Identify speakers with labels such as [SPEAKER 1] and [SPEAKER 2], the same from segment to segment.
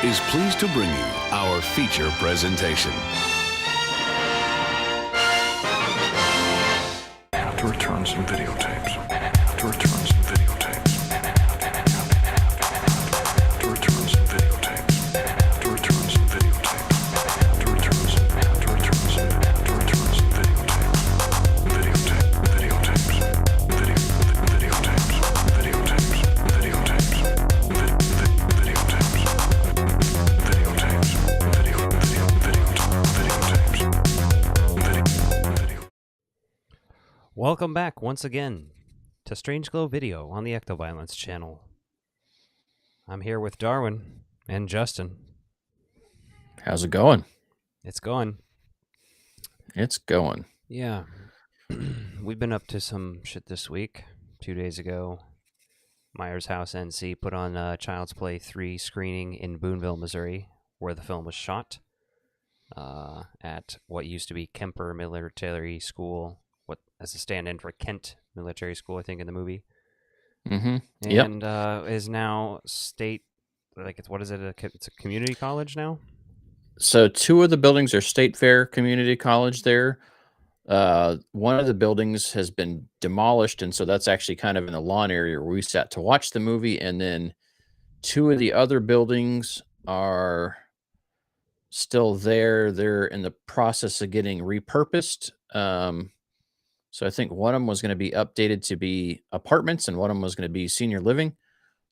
[SPEAKER 1] is pleased to bring you our feature presentation.
[SPEAKER 2] To return some videotapes. To return some videotapes. To return some videotapes. To return some videotapes. To return some videotapes. Videotapes.
[SPEAKER 3] Welcome back once again to Strange Glow Video on the Ectoviolence channel. I'm here with Darwin and Justin.
[SPEAKER 4] How's it going?
[SPEAKER 3] It's going.
[SPEAKER 4] It's going.
[SPEAKER 3] Yeah. We've been up to some shit this week. 2 days ago, Myers House NC put on Child's Play 3 screening in Boonville, Missouri, where the film was shot at what used to be Kemper Military School, what as a stand-in for Kent Military School, I think, in the movie.
[SPEAKER 4] Mm-hmm.
[SPEAKER 3] And is now state, like, it's, what is it? It's a community college now?
[SPEAKER 4] So 2 of the buildings are State Fair Community College there. One of the buildings has been demolished, and so that's actually kind of in the lawn area where we sat to watch the movie. And then 2 of the other buildings are still there. They're in the process of getting repurposed. So I think one of them was going to be updated to be apartments, and one of them was going to be senior living,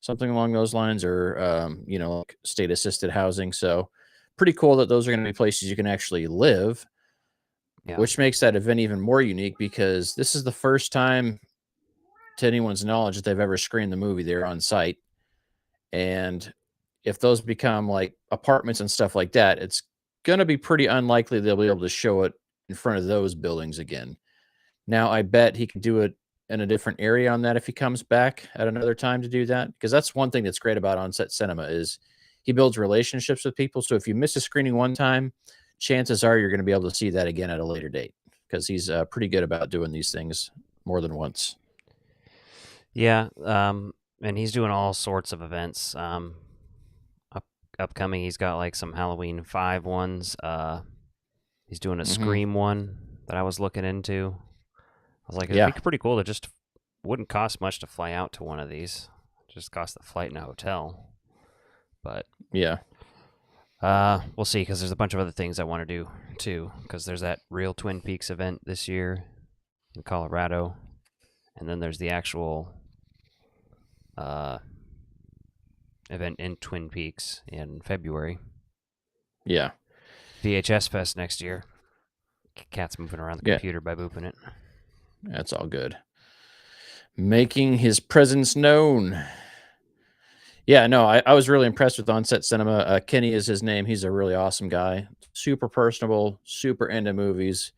[SPEAKER 4] something along those lines, or like state assisted housing. So pretty cool that those are going to be places you can actually live, which makes that event even more unique because this is the first time, to anyone's knowledge, that they've ever screened the movie there on site. And if those become like apartments and stuff like that, it's going to be pretty unlikely they'll be able to show it in front of those buildings again. Now, I bet he could do it in a different area on that if he comes back at another time to do that, because that's one thing that's great about on-set cinema is he builds relationships with people. So if you miss a screening one time, chances are you're going to be able to see that again at a later date, because he's pretty good about doing these things more than once.
[SPEAKER 3] Yeah, and he's doing all sorts of events. Upcoming, he's got like some Halloween 5 ones. He's doing a Scream one that I was looking into. I was like, it'd be pretty cool to just, wouldn't cost much to fly out to one of these. It just cost the flight and a hotel. But
[SPEAKER 4] yeah,
[SPEAKER 3] we'll see, because there's a bunch of other things I want to do too, because there's that real Twin Peaks event this year in Colorado, and then there's the actual event in Twin Peaks in February.
[SPEAKER 4] Yeah.
[SPEAKER 3] VHS Fest next year. Cat's moving around the computer by booping it.
[SPEAKER 4] That's all good. Making his presence known. Yeah, no, I was really impressed with On-Set Cinema. Kenny is his name. He's a really awesome guy. Super personable, super into movies.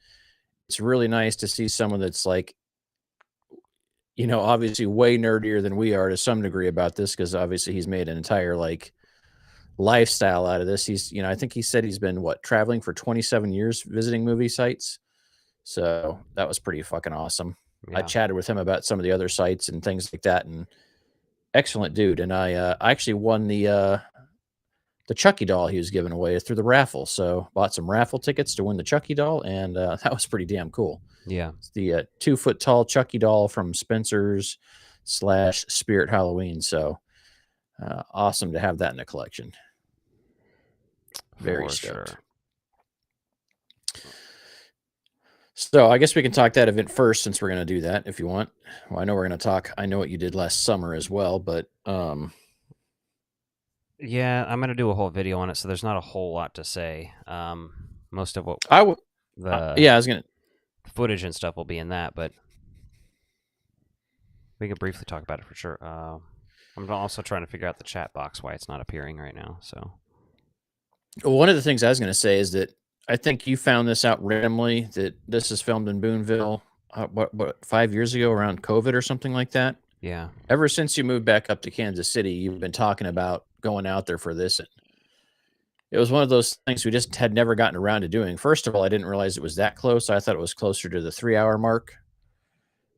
[SPEAKER 4] It's really nice to see someone that's like, obviously way nerdier than we are to some degree about this, because obviously he's made an entire like lifestyle out of this. He's, I think he said he's been traveling for 27 years visiting movie sites. So that was pretty fucking awesome. Yeah. I chatted with him about some of the other sites and things like that, and excellent dude. And I actually won the Chucky doll he was giving away through the raffle. So bought some raffle tickets to win the Chucky doll, and that was pretty damn cool.
[SPEAKER 3] Yeah.
[SPEAKER 4] It's the 2 foot tall Chucky doll from Spencer's / Spirit Halloween. So awesome to have that in the collection. Very stoked. Sure. So I guess we can talk that event first, since we're going to do that if you want. Well, I know we're going to talk. I know what you did last summer as well, but
[SPEAKER 3] yeah, I'm going to do a whole video on it, so there's not a whole lot to say. Most of what
[SPEAKER 4] I was going to
[SPEAKER 3] footage and stuff will be in that, but we can briefly talk about it for sure. I'm also trying to figure out the chat box, why it's not appearing right now. So
[SPEAKER 4] one of the things I was going to say is that I think you found this out randomly, that this is filmed in Boonville, what 5 years ago, around COVID or something like that.
[SPEAKER 3] Yeah.
[SPEAKER 4] Ever since you moved back up to Kansas City, you've been talking about going out there for this. It was one of those things we just had never gotten around to doing. First of all, I didn't realize it was that close. I thought it was closer to the 3-hour mark.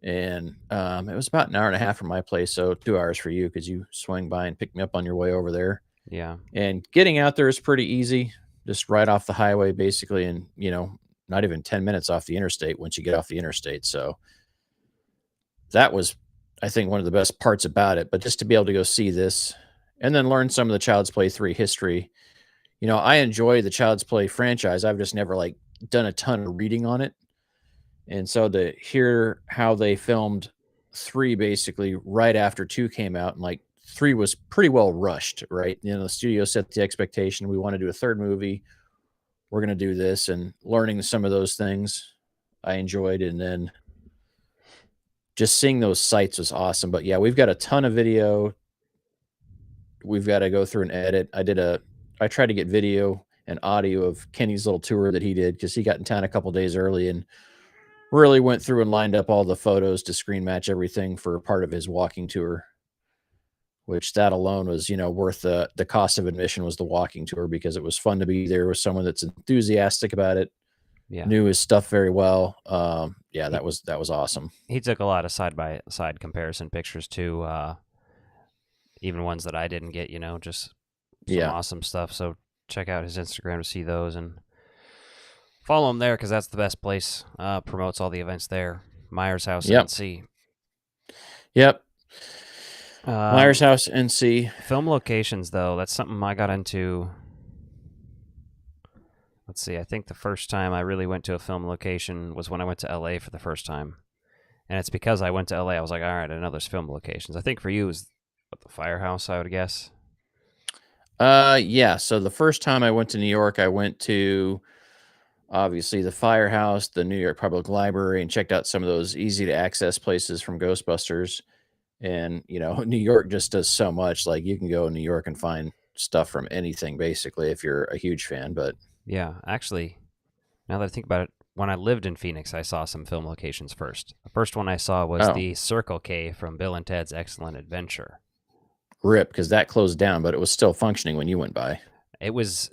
[SPEAKER 4] And it was about an hour and a half from my place, so 2 hours for you, because you swing by and pick me up on your way over there.
[SPEAKER 3] Yeah.
[SPEAKER 4] And getting out there is pretty easy, just right off the highway, basically, and not even 10 minutes off the interstate once you get off the interstate. So that was, I think, one of the best parts about it. But just to be able to go see this and then learn some of the Child's Play 3 history. I enjoy the Child's Play franchise. I've just never like done a ton of reading on it. And so to hear how they filmed 3 basically right after 2 came out, and like 3 was pretty well rushed, right? The studio set the expectation, we want to do a third movie. We're going to do this, and learning some of those things I enjoyed. And then just seeing those sites was awesome. But yeah, we've got a ton of video. We've got to go through and edit. I tried to get video and audio of Kenny's little tour that he did, because he got in town a couple days early and really went through and lined up all the photos to screen match everything for part of his walking tour, which that alone was, worth the cost of admission was the walking tour, because it was fun to be there with someone that's enthusiastic about it,
[SPEAKER 3] Yeah.
[SPEAKER 4] knew his stuff very well. Yeah, that was awesome.
[SPEAKER 3] He took a lot of side-by-side comparison pictures too, even ones that I didn't get, just some awesome stuff. So check out his Instagram to see those, and follow him there, because that's the best place. Promotes all the events there. Myers House NC.
[SPEAKER 4] Yep. Myers House NC.
[SPEAKER 3] Film locations, though, that's something I got into. Let's see, I think the first time I really went to a film location was when I went to LA for the first time. And it's because I went to LA, I was like, all right, I know there's film locations. I think for you it was the Firehouse, I would guess.
[SPEAKER 4] Yeah. So the first time I went to New York, I went to obviously the Firehouse, the New York Public Library, and checked out some of those easy to access places from Ghostbusters. And, New York just does so much. Like, you can go in New York and find stuff from anything, basically, if you're a huge fan. But
[SPEAKER 3] yeah, actually, now that I think about it, when I lived in Phoenix, I saw some film locations first. The first one I saw was the Circle K from Bill and Ted's Excellent Adventure.
[SPEAKER 4] Rip, because that closed down, but it was still functioning when you went by.
[SPEAKER 3] It was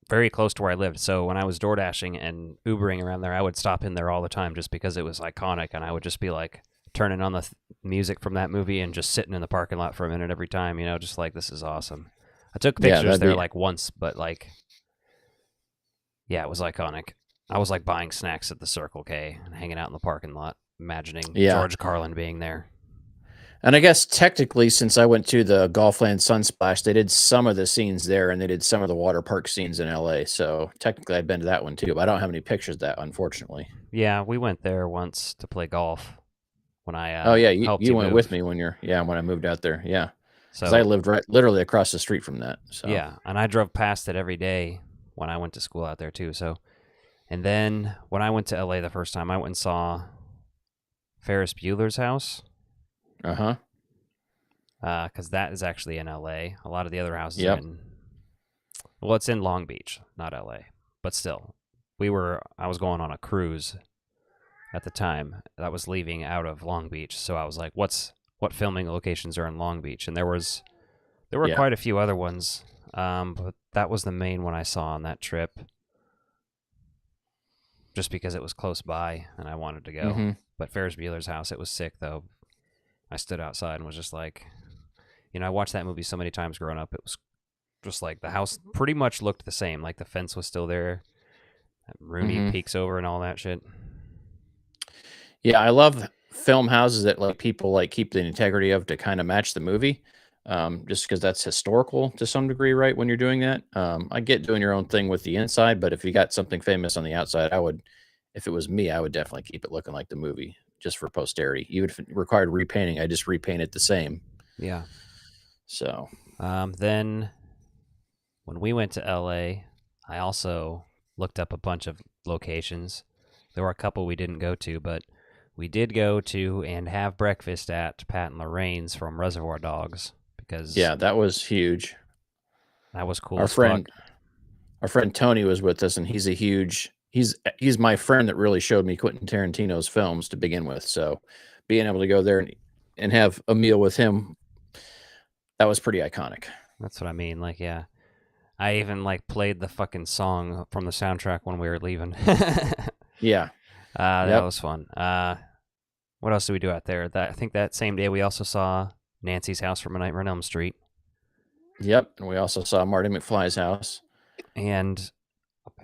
[SPEAKER 3] very close to where I lived. So when I was door dashing and Ubering around there, I would stop in there all the time just because it was iconic, and I would just be like turning on the music from that movie and just sitting in the parking lot for a minute every time, just like, this is awesome. I took pictures there like once, but like, yeah, it was iconic. I was like buying snacks at the Circle K and hanging out in the parking lot, imagining George Carlin being there.
[SPEAKER 4] And I guess technically, since I went to the Golfland Sunsplash, they did some of the scenes there, and they did some of the water park scenes in LA. So technically I've been to that one too, but I don't have any pictures of that, unfortunately.
[SPEAKER 3] Yeah, we went there once to play golf when I
[SPEAKER 4] you went with me when I moved out there. Yeah. Because I lived literally across the street from that. So
[SPEAKER 3] yeah, and I drove past it every day when I went to school out there too. So, and then when I went to LA the first time, I went and saw Ferris Bueller's House. Because that is actually in LA. A lot of the other houses are in. Well, it's in Long Beach, not LA, but still, I was going on a cruise at the time that was leaving out of Long Beach, so I was like, what filming locations are in Long Beach? And there were quite a few other ones, but that was the main one I saw on that trip, just because it was close by and I wanted to go. Mm-hmm. But Ferris Bueller's House, it was sick though. I stood outside and was just like, I watched that movie so many times growing up. It was just like the house pretty much looked the same. Like the fence was still there. Rooney peeks over and all that shit.
[SPEAKER 4] Yeah, I love film houses that like people like keep the integrity of to kind of match the movie. Just because that's historical to some degree, right? When you're doing that, I get doing your own thing with the inside, but if you got something famous on the outside, if it was me, I would definitely keep it looking like the movie just for posterity. Even if it required repainting, I just repaint it the same.
[SPEAKER 3] Yeah.
[SPEAKER 4] So,
[SPEAKER 3] then when we went to LA, I also looked up a bunch of locations. There were a couple we didn't go to, but we did go to and have breakfast at Pat and Lorraine's from Reservoir Dogs, because
[SPEAKER 4] that was huge.
[SPEAKER 3] That was cool.
[SPEAKER 4] Our friend Tony was with us, and he's my friend that really showed me Quentin Tarantino's films to begin with. So being able to go there and have a meal with him, that was pretty iconic.
[SPEAKER 3] That's what I mean. Like, yeah. I even like played the fucking song from the soundtrack when we were leaving.
[SPEAKER 4] Yeah.
[SPEAKER 3] That was fun. What else did we do out there? I think that same day we also saw Nancy's House from A Nightmare on Elm Street.
[SPEAKER 4] Yep, and we also saw Marty McFly's house.
[SPEAKER 3] And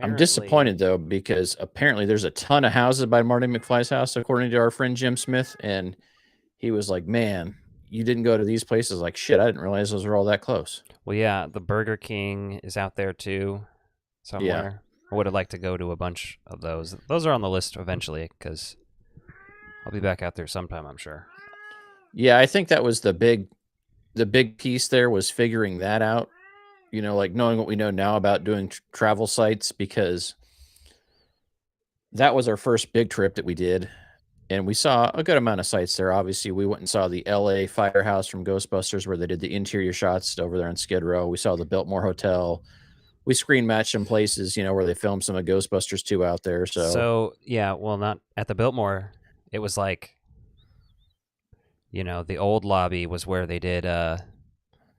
[SPEAKER 4] I'm disappointed though because apparently there's a ton of houses by Marty McFly's house, according to our friend Jim Smith, and he was like, "Man, you didn't go to these places." Like, shit, I didn't realize those were all that close.
[SPEAKER 3] Well, yeah, the Burger King is out there too, somewhere. I would have liked to go to a bunch of those. Those are on the list eventually because I'll be back out there sometime, I'm sure.
[SPEAKER 4] Yeah, I think that was the big piece there was figuring that out. You know, like knowing what we know now about doing travel sites, because that was our first big trip that we did. And we saw a good amount of sites there. Obviously, we went and saw the LA Firehouse from Ghostbusters where they did the interior shots over there on Skid Row. We saw the Biltmore Hotel. We screen matched some places, you know, where they filmed some of Ghostbusters 2 out there.
[SPEAKER 3] So yeah, well, not at the Biltmore. It was like, you know, the old lobby was where they did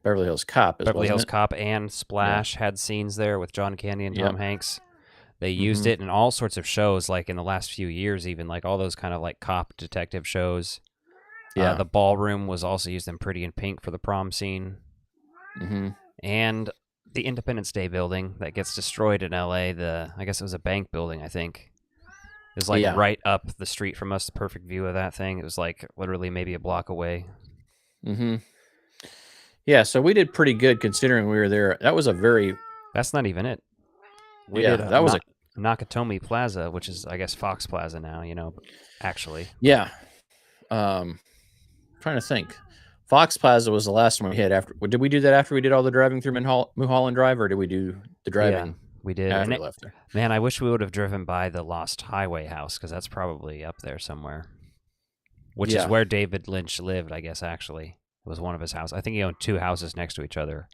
[SPEAKER 4] Beverly Hills Cop,
[SPEAKER 3] Beverly Hills
[SPEAKER 4] it?
[SPEAKER 3] Cop and Splash had scenes there with John Candy and Tom
[SPEAKER 4] Yep.
[SPEAKER 3] Hanks. They used it in all sorts of shows, like in the last few years, even like all those kind of like cop detective shows.
[SPEAKER 4] Yeah.
[SPEAKER 3] The ballroom was also used in Pretty in Pink for the prom scene.
[SPEAKER 4] Mm-hmm.
[SPEAKER 3] And the Independence Day building that gets destroyed in LA, I guess it was a bank building, I think. It was like right up the street from us, the perfect view of that thing. It was like literally maybe a block away.
[SPEAKER 4] Mm-hmm. Yeah, so we did pretty good considering we were there. That was a very...
[SPEAKER 3] That's not even it. We
[SPEAKER 4] did
[SPEAKER 3] that was Nakatomi Plaza, which is, I guess, Fox Plaza now, you know, actually.
[SPEAKER 4] Yeah. Trying to think. Fox Plaza was the last one we hit after. Did we do that after we did all the driving through Mulholland Drive, or did we do the driving?
[SPEAKER 3] Yeah, we did.
[SPEAKER 4] After we left there.
[SPEAKER 3] Man, I wish we would have driven by the Lost Highway house, because that's probably up there somewhere. Which is where David Lynch lived, I guess, actually. It was one of his houses. I think he owned 2 houses next to each other.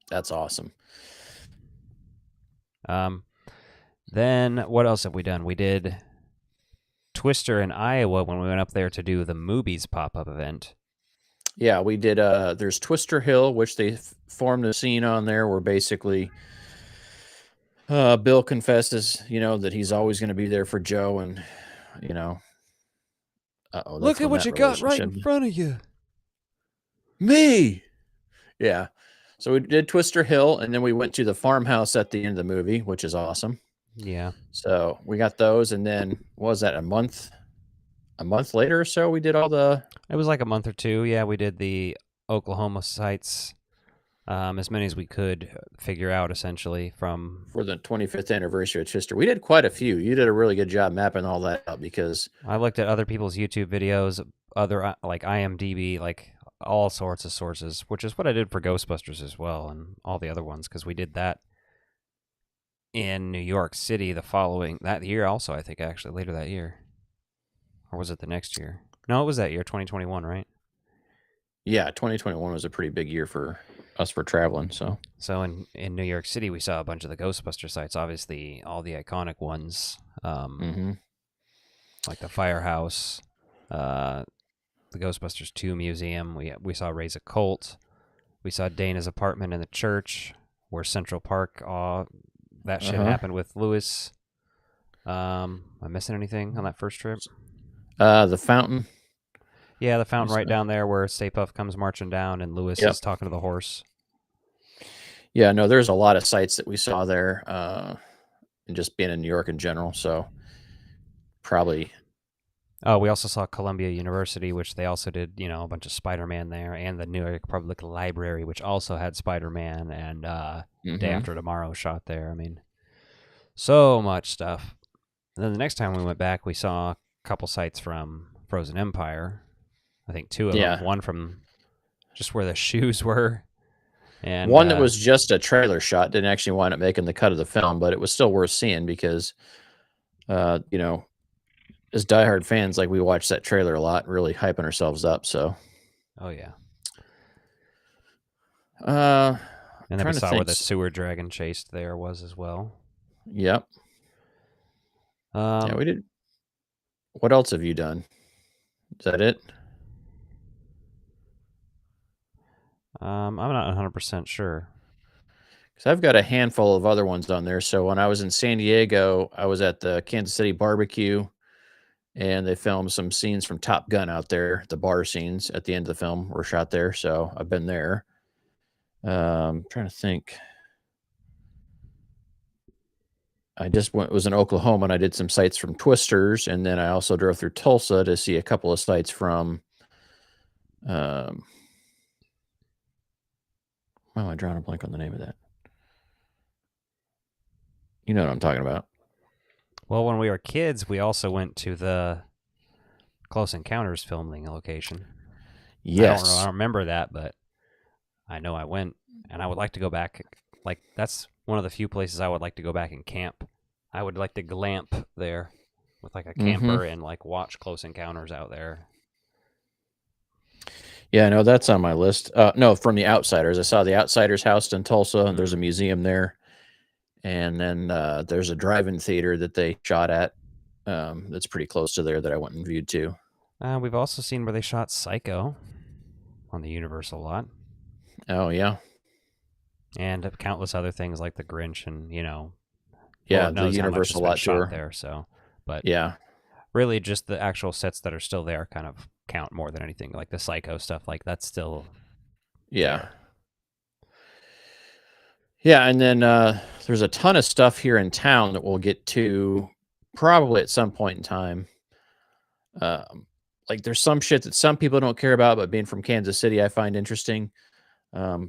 [SPEAKER 4] That's awesome.
[SPEAKER 3] Then what else have we done? We did Twister in Iowa when we went up there to do the Movies pop-up event.
[SPEAKER 4] Yeah, we did. There's Twister Hill, which they formed a scene on there where basically Bill confesses, you know, that he's always going to be there for Joe, and you know,
[SPEAKER 3] look at what you got right in front of you.
[SPEAKER 4] Me. Yeah. So we did Twister Hill, and then we went to the farmhouse at the end of the movie, which is awesome.
[SPEAKER 3] Yeah.
[SPEAKER 4] So we got those, and then what was that, a month later or so, we did all the...
[SPEAKER 3] It was like a month or two. Yeah, we did the Oklahoma sites, as many as we could figure out, essentially, for the
[SPEAKER 4] 25th anniversary of Twister. We did quite a few. You did a really good job mapping all that out, because
[SPEAKER 3] I looked at other people's YouTube videos, other like IMDb, like all sorts of sources, which is what I did for Ghostbusters as well, and all the other ones, because we did that in New York City that year also, I think, actually, later that year. Or was it the next year? No, it was that year, 2021, right?
[SPEAKER 4] Yeah, 2021 was a pretty big year for us for traveling. So
[SPEAKER 3] in New York City, we saw a bunch of the Ghostbuster sites, obviously all the iconic ones, like the Firehouse, the Ghostbusters 2 museum. We saw Raise a Cult. We saw Dana's apartment in the church, where Central Park, that shit happened with Lewis. Am I missing anything on that first trip?
[SPEAKER 4] The fountain.
[SPEAKER 3] Yeah, the fountain right down there where Stay Puft comes marching down and Lewis is talking to the horse.
[SPEAKER 4] Yeah, no, there's a lot of sites that we saw there, and just being in New York in general. So probably...
[SPEAKER 3] Oh, we also saw Columbia University, which they also did, you know, a bunch of Spider-Man there, and the New York Public Library, which also had Spider-Man, and Day After Tomorrow shot there. I mean, so much stuff. And then the next time we went back, we saw a couple sites from Frozen Empire. I think 2 of them. One from just where the shoes were. And
[SPEAKER 4] one that was just a trailer shot, didn't actually wind up making the cut of the film, but it was still worth seeing because, you know, as diehard fans, like, we watched that trailer a lot, really hyping ourselves up. So,
[SPEAKER 3] oh yeah.
[SPEAKER 4] And
[SPEAKER 3] then we saw where the sewer dragon chased there was as well.
[SPEAKER 4] Yep. Yeah, we did. What else have you done? Is that it?
[SPEAKER 3] I'm not 100% sure.
[SPEAKER 4] Because I've got a handful of other ones on there. So when I was in San Diego, I was at the Kansas City barbecue, and they filmed some scenes from Top Gun out there. The bar scenes at the end of the film were shot there. So I've been there. Trying to think. I just was in Oklahoma and I did some sites from Twisters, and then I also drove through Tulsa to see a couple of sites from. Why am I drawing a blank on the name of that? You know what I'm talking about.
[SPEAKER 3] Well, when we were kids, we also went to the Close Encounters filming location.
[SPEAKER 4] Yes.
[SPEAKER 3] I don't remember that, but I know I went, and I would like to go back. Like, that's one of the few places I would like to go back and camp. I would like to glamp there with like a camper and like watch Close Encounters out there.
[SPEAKER 4] Yeah, no, that's on my list. No, from The Outsiders. I saw The Outsiders housed in Tulsa. There's a museum there. And then there's a drive-in theater that they shot at that's pretty close to there that I went and viewed too.
[SPEAKER 3] We've also seen where they shot Psycho on the Universal lot.
[SPEAKER 4] Oh, yeah.
[SPEAKER 3] And countless other things like The Grinch and,
[SPEAKER 4] yeah,
[SPEAKER 3] Lord
[SPEAKER 4] the
[SPEAKER 3] knows how much
[SPEAKER 4] Universal
[SPEAKER 3] has been
[SPEAKER 4] lot
[SPEAKER 3] shot
[SPEAKER 4] tour.
[SPEAKER 3] there. So, but
[SPEAKER 4] yeah,
[SPEAKER 3] really just the actual sets that are still there kind of count more than anything. Like the Psycho stuff, like that's still
[SPEAKER 4] yeah. Yeah, and then there's a ton of stuff here in town that we'll get to probably at some point in time. Like there's some shit that some people don't care about, but being from Kansas City, I find interesting.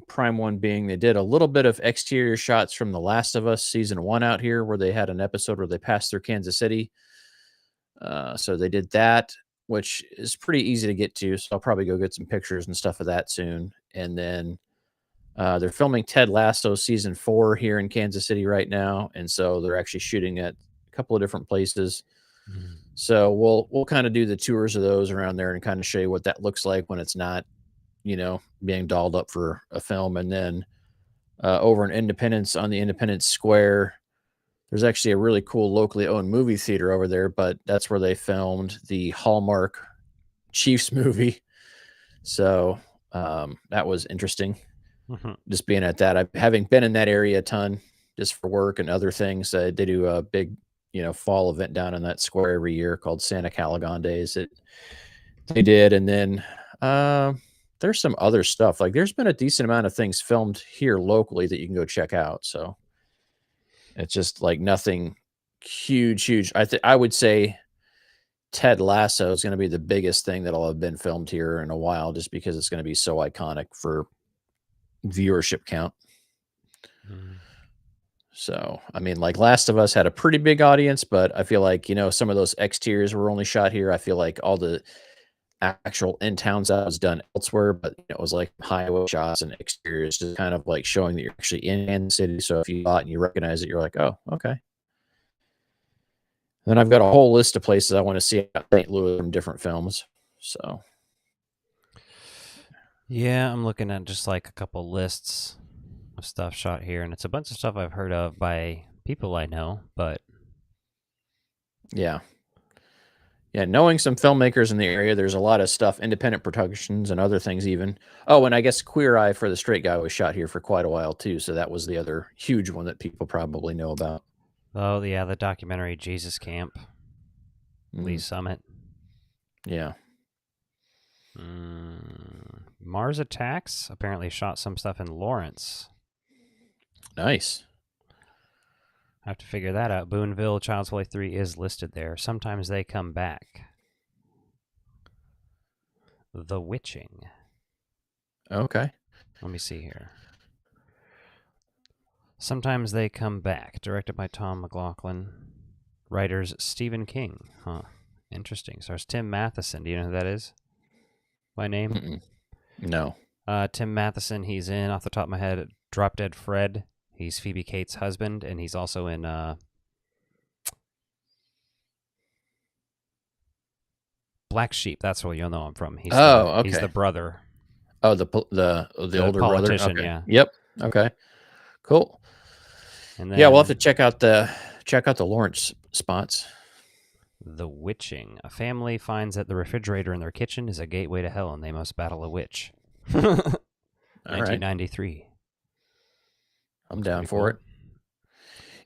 [SPEAKER 4] Prime one being they did a little bit of exterior shots from The Last of Us season 1 out here, where they had an episode where they passed through Kansas City. So they did that, which is pretty easy to get to. So I'll probably go get some pictures and stuff of that soon. And then they're filming Ted Lasso season 4 here in Kansas City right now, and so they're actually shooting at a couple of different places. So we'll kind of do the tours of those around there and kind of show you what that looks like when it's not, being dolled up for a film. And then over in Independence, on the Independence Square, there's actually a really cool locally owned movie theater over there, but that's where they filmed the Hallmark Chiefs movie. So that was interesting. Just being at that, having been in that area a ton just for work and other things. They do a big, fall event down in that square every year called Santa Calagon Days. They did. And then there's some other stuff. Like there's been a decent amount of things filmed here locally that you can go check out. So it's just like nothing huge. I would say Ted Lasso is going to be the biggest thing that'll have been filmed here in a while, just because it's going to be so iconic for viewership count. So, I mean, like Last of Us had a pretty big audience, but I feel like, some of those exteriors were only shot here. I feel like all the actual in towns that was done elsewhere, but it was like highway shots and exteriors, just kind of like showing that you're actually in Kansas City. So if you saw it and you recognize it, you're like, oh, okay. Then I've got a whole list of places I want to see at St. Louis from different films. So,
[SPEAKER 3] yeah, I'm looking at just like a couple lists of stuff shot here, and it's a bunch of stuff I've heard of by people I know, but
[SPEAKER 4] yeah. Knowing some filmmakers in the area, there's a lot of stuff, independent productions and other things even. Oh, and I guess Queer Eye for the Straight Guy was shot here for quite a while too, so that was the other huge one that people probably know about.
[SPEAKER 3] Oh, yeah, the documentary Jesus Camp, Lee Summit.
[SPEAKER 4] Yeah.
[SPEAKER 3] Mars Attacks apparently shot some stuff in Lawrence.
[SPEAKER 4] Nice.
[SPEAKER 3] I have to figure that out. Boonville, Child's Play 3 is listed there. Sometimes They Come Back. The Witching.
[SPEAKER 4] Okay.
[SPEAKER 3] Let me see here. Sometimes They Come Back, directed by Tom McLaughlin. Writers Stephen King. Huh. Interesting. Stars Tim Matheson. Do you know who that is? By name?
[SPEAKER 4] No.
[SPEAKER 3] Tim Matheson, he's in, off the top of my head, Drop Dead Fred. He's Phoebe Cates' husband, and he's also in Black Sheep. That's where you'll know him from. He's
[SPEAKER 4] okay.
[SPEAKER 3] He's the brother.
[SPEAKER 4] Oh, the older brother. Okay.
[SPEAKER 3] Yeah.
[SPEAKER 4] Yep. Okay. Cool.
[SPEAKER 3] And then,
[SPEAKER 4] we'll have to check out the Lawrence spots.
[SPEAKER 3] The Witching. A family finds that the refrigerator in their kitchen is a gateway to hell, and they must battle a witch. 1993.
[SPEAKER 4] I'm down for it.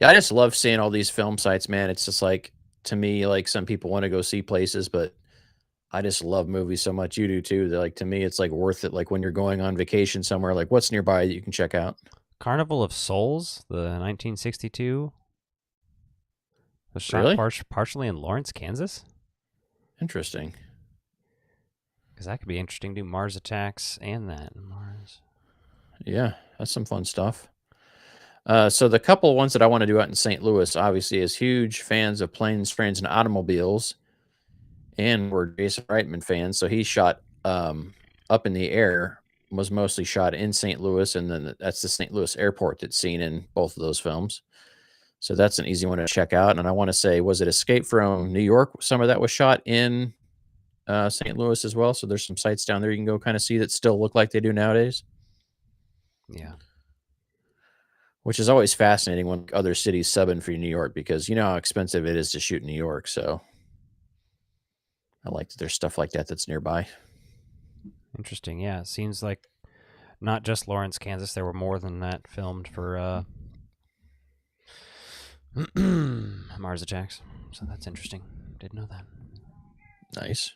[SPEAKER 4] Yeah, I just love seeing all these film sites, man. It's just like, to me, like some people want to go see places, but I just love movies so much. You do too. That, like, to me, it's like worth it. Like when you're going on vacation somewhere, like what's nearby that you can check out?
[SPEAKER 3] Carnival of Souls, the 1962, was shot
[SPEAKER 4] Really?
[SPEAKER 3] partially in Lawrence, Kansas.
[SPEAKER 4] Interesting.
[SPEAKER 3] Because that could be interesting. Do Mars Attacks and that Mars.
[SPEAKER 4] Yeah, that's some fun stuff. So the couple of ones that I want to do out in St. Louis, obviously, is huge fans of planes, trains, and automobiles, and we're Jason Reitman fans. So he shot Up in the Air, was mostly shot in St. Louis, and then that's the St. Louis airport that's seen in both of those films. So that's an easy one to check out. And I want to say, was it Escape from New York? Some of that was shot in St. Louis as well. So there's some sites down there you can go kind of see that still look like they do nowadays.
[SPEAKER 3] Yeah.
[SPEAKER 4] Which is always fascinating when other cities sub in for New York, because you know how expensive it is to shoot in New York. So I like that there's stuff like that that's nearby.
[SPEAKER 3] Interesting. Yeah. It seems like not just Lawrence, Kansas. There were more than that filmed for Mars Attacks. So that's interesting. Didn't know that.
[SPEAKER 4] Nice.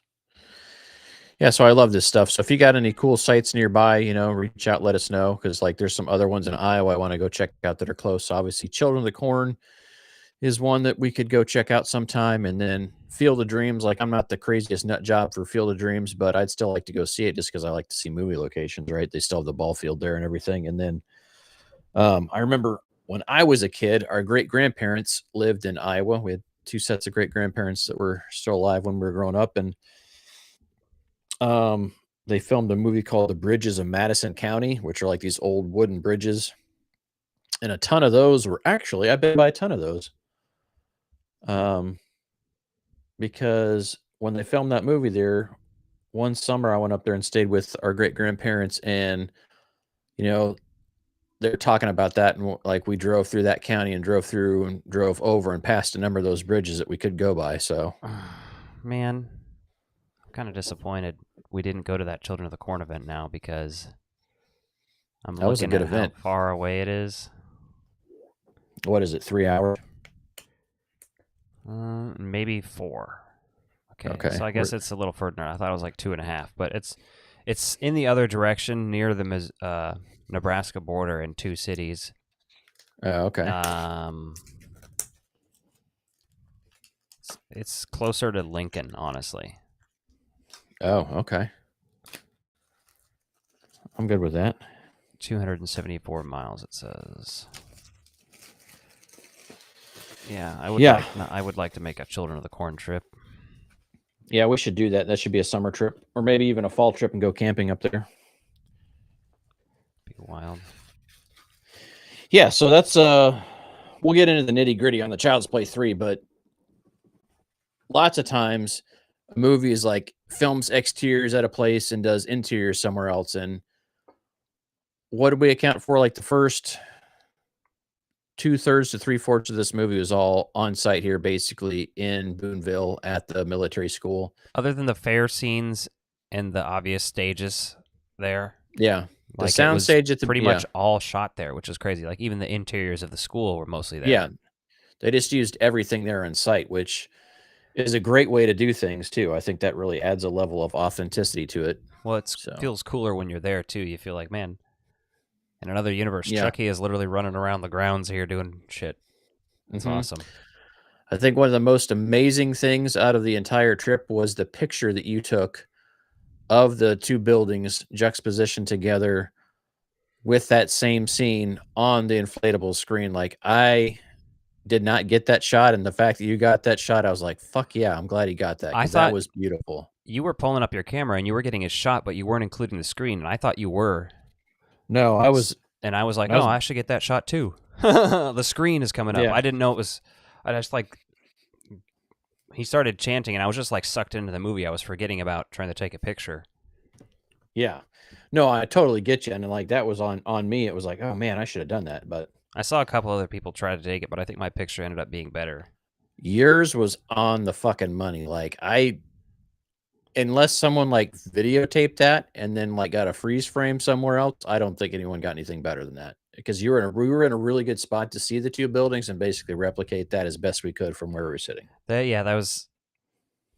[SPEAKER 4] Yeah, so I love this stuff. So if you got any cool sites nearby, you know, reach out, let us know, because like there's some other ones in Iowa I want to go check out that are close. Obviously, Children of the Corn is one that we could go check out sometime, and then Field of Dreams. Like I'm not the craziest nut job for Field of Dreams, but I'd still like to go see it just because I like to see movie locations. Right? They still have the ball field there and everything. And then I remember when I was a kid, our great grandparents lived in Iowa. We had two sets of great grandparents that were still alive when we were growing up, and they filmed a movie called The Bridges of Madison County, which are like these old wooden bridges. And a ton of those were actually, I've been by a ton of those. Because when they filmed that movie there, one summer I went up there and stayed with our great grandparents, and you know, they're talking about that, and like we drove through that county and drove through and drove over and past a number of those bridges that we could go by. So
[SPEAKER 3] Man, I'm kind of disappointed we didn't go to that Children of the Corn event now, because I'm
[SPEAKER 4] that was a
[SPEAKER 3] looking
[SPEAKER 4] good
[SPEAKER 3] at
[SPEAKER 4] event.
[SPEAKER 3] how far away it is.
[SPEAKER 4] What is it? 3 hours?
[SPEAKER 3] Maybe 4.
[SPEAKER 4] Okay.
[SPEAKER 3] So I guess it's a little further. I thought it was like 2.5, but it's in the other direction near the Nebraska border in 2 cities.
[SPEAKER 4] Okay.
[SPEAKER 3] It's closer to Lincoln, honestly.
[SPEAKER 4] Oh, okay. I'm good with that.
[SPEAKER 3] 274 miles, it says. Yeah, I would like to make a Children of the Corn trip.
[SPEAKER 4] Yeah, we should do that. That should be a summer trip, or maybe even a fall trip and go camping up there.
[SPEAKER 3] Be wild.
[SPEAKER 4] Yeah, so that's we'll get into the nitty-gritty on the Child's Play 3, but lots of times a movie is like films exteriors at a place and does interiors somewhere else. And what did we account for? Like the first 2/3 to 3/4 of this movie was all on site here, basically in Boonville at the military school.
[SPEAKER 3] Other than the fair scenes and the obvious stages there.
[SPEAKER 4] Yeah. The
[SPEAKER 3] Like
[SPEAKER 4] sound stage at the
[SPEAKER 3] pretty much all shot there, which is crazy. Like even the interiors of the school were mostly there.
[SPEAKER 4] Yeah. They just used everything there on site, which is a great way to do things too. I think that really adds a level of authenticity to it.
[SPEAKER 3] Well, it feels cooler when you're there too. You feel like, man, in another universe, Chucky is literally running around the grounds here doing shit. It's awesome.
[SPEAKER 4] I think one of the most amazing things out of the entire trip was the picture that you took of the 2 buildings juxtapositioned together with that same scene on the inflatable screen. Like I did not get that shot, and the fact that you got that shot, I was like, "Fuck yeah!" I'm glad he got that, because that was beautiful.
[SPEAKER 3] You were pulling up your camera and you were getting his shot, but you weren't including the screen, and I thought you were.
[SPEAKER 4] No, I was,
[SPEAKER 3] and I was like, "Oh, I should get that shot too." The screen is coming up.
[SPEAKER 4] Yeah.
[SPEAKER 3] I didn't know it was. I just like. He started chanting, and I was just like sucked into the movie. I was forgetting about trying to take a picture.
[SPEAKER 4] Yeah, no, I totally get you, and like that was on me. It was like, oh man, I should have done that, but
[SPEAKER 3] I saw a couple other people try to take it, but I think my picture ended up being better.
[SPEAKER 4] Yours was on the fucking money. Like unless someone like videotaped that and then like got a freeze frame somewhere else, I don't think anyone got anything better than that, because we were in a really good spot to see the 2 buildings and basically replicate that as best we could from where we were sitting.
[SPEAKER 3] That was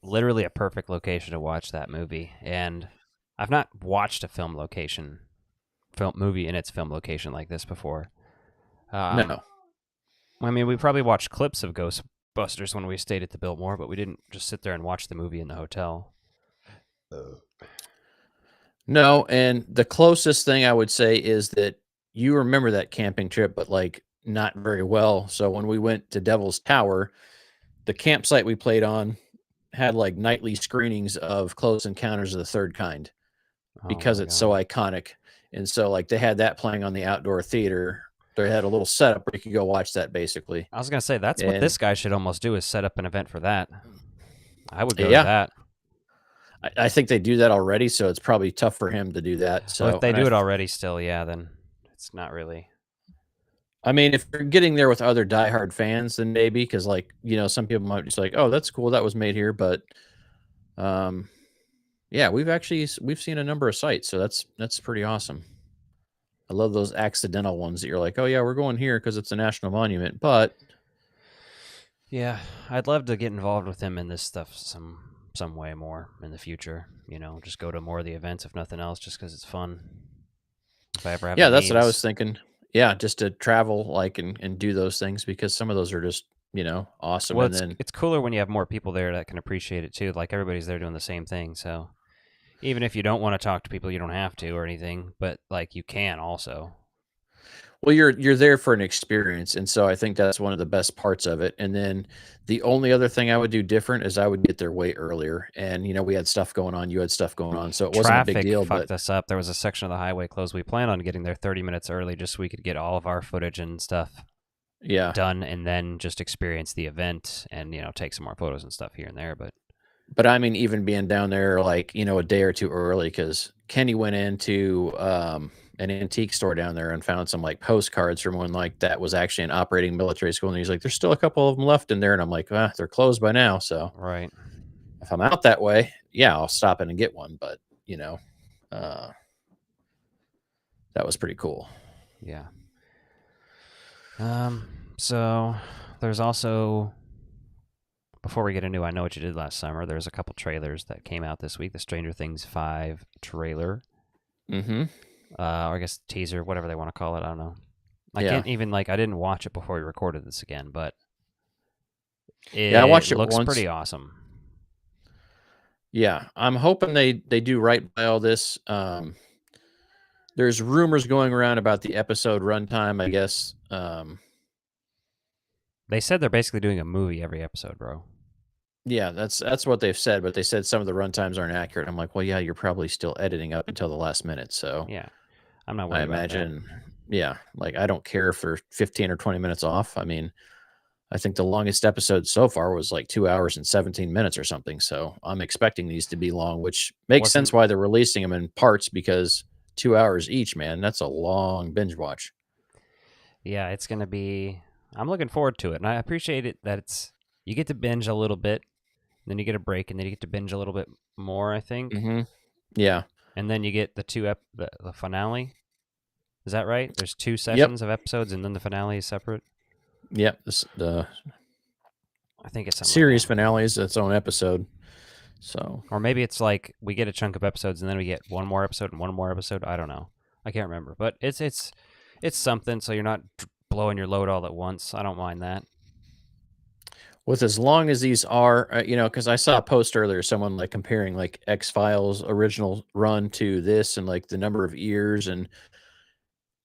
[SPEAKER 3] literally a perfect location to watch that movie. And I've not watched a film movie in its film location like this before.
[SPEAKER 4] No.
[SPEAKER 3] I mean, we probably watched clips of Ghostbusters when we stayed at the Biltmore, but we didn't just sit there and watch the movie in the hotel.
[SPEAKER 4] No, and the closest thing I would say is that you remember that camping trip, but like not very well. So when we went to Devil's Tower, the campsite we played on had like nightly screenings of Close Encounters of the Third Kind
[SPEAKER 3] Oh
[SPEAKER 4] because
[SPEAKER 3] my
[SPEAKER 4] it's so
[SPEAKER 3] God.
[SPEAKER 4] iconic. And so like they had that playing on the outdoor theater. They had a little setup where you could go watch that basically.
[SPEAKER 3] I was gonna say that's what
[SPEAKER 4] And
[SPEAKER 3] this guy should almost do is set up an event for that. I would go to
[SPEAKER 4] yeah,
[SPEAKER 3] that.
[SPEAKER 4] I think they do that already, so it's probably tough for him to do that.
[SPEAKER 3] Well, if
[SPEAKER 4] So
[SPEAKER 3] they
[SPEAKER 4] and
[SPEAKER 3] do it already, still, yeah, then it's not really.
[SPEAKER 4] I mean, if you're getting there with other diehard fans, then maybe because, like, some people might just like, "Oh, that's cool, that was made here." But, um, yeah, we've seen a number of sites, so that's pretty awesome. I love those accidental ones that you're like, "Oh yeah, we're going here because it's a national monument," but
[SPEAKER 3] Yeah, I'd love to get involved with him in this stuff some way more in the future. Just go to more of the events if nothing else, just because it's fun. If I ever have
[SPEAKER 4] yeah,
[SPEAKER 3] the
[SPEAKER 4] that's what I was
[SPEAKER 3] means.
[SPEAKER 4] thinking. Yeah, just to travel like and do those things because some of those are just awesome.
[SPEAKER 3] Well,
[SPEAKER 4] And
[SPEAKER 3] it's
[SPEAKER 4] then
[SPEAKER 3] it's cooler when you have more people there that can appreciate it too. Like everybody's there doing the same thing, so even if you don't want to talk to people, you don't have to or anything. But like you can also.
[SPEAKER 4] well, you're there for an experience, and so I think that's one of the best parts of it. And then the only other thing I would do different is I would get there way earlier. And we had stuff going on, you had stuff going on, so it wasn't a big
[SPEAKER 3] Traffic
[SPEAKER 4] deal. But
[SPEAKER 3] fucked us up. There was a section of the highway closed. We planned on getting there 30 minutes early just so we could get all of our footage and stuff
[SPEAKER 4] yeah,
[SPEAKER 3] done and then just experience the event and, take some more photos and stuff here and there.
[SPEAKER 4] but I mean, even being down there like a day or two early, because Kenny went into an antique store down there and found some like postcards from when like that was actually an operating military school, and he's like, "There's still a couple of them left in there," and I'm like, "They're closed by now." So
[SPEAKER 3] Right.
[SPEAKER 4] if I'm out that way, yeah, I'll stop in and get one. But uh, that was pretty cool.
[SPEAKER 3] Yeah. So there's also, before we get into I Know What You Did Last Summer, there's a couple trailers that came out this week. The Stranger Things 5 trailer,
[SPEAKER 4] Mm-hmm.
[SPEAKER 3] or I guess teaser, whatever they want to call it. I don't know. I
[SPEAKER 4] Yeah.
[SPEAKER 3] can't even, I didn't watch it before we recorded this again, but
[SPEAKER 4] Yeah, I watched it
[SPEAKER 3] looks
[SPEAKER 4] once.
[SPEAKER 3] pretty awesome.
[SPEAKER 4] Yeah, I'm hoping they do right by all this. There's rumors going around about the episode runtime, I guess.
[SPEAKER 3] They said they're basically doing a movie every episode, bro.
[SPEAKER 4] Yeah, that's what they've said, but they said some of the runtimes aren't accurate. I'm like, well, yeah, you're probably still editing up until the last minute, so
[SPEAKER 3] Yeah. I'm not
[SPEAKER 4] I
[SPEAKER 3] worried about that.
[SPEAKER 4] imagine, yeah, like I don't care if they're 15 or 20 minutes off. I mean, I think the longest episode so far was like 2 hours and 17 minutes or something. So I'm expecting these to be long, which makes sense
[SPEAKER 3] Wasn't
[SPEAKER 4] why they're releasing them in parts because 2 hours each, man, that's a long binge watch.
[SPEAKER 3] Yeah, it's going to be, I'm looking forward to it. And I appreciate it that you get to binge a little bit, then you get a break, and then you get to binge a little bit more, I think.
[SPEAKER 4] Mm-hmm. Yeah.
[SPEAKER 3] And then you get the finale. Is that right? There's 2 sessions of episodes, and then the finale is separate.
[SPEAKER 4] Yep. The
[SPEAKER 3] I think it's something
[SPEAKER 4] series
[SPEAKER 3] like that.
[SPEAKER 4] finale is its own episode. So,
[SPEAKER 3] Or maybe it's like we get a chunk of episodes, and then we get one more episode and one more episode. I don't know. I can't remember, but it's something. So you're not blowing your load all at once. I don't mind that.
[SPEAKER 4] with as long as these are, because I saw a post earlier, someone like comparing like X Files original run to this and like the number of years and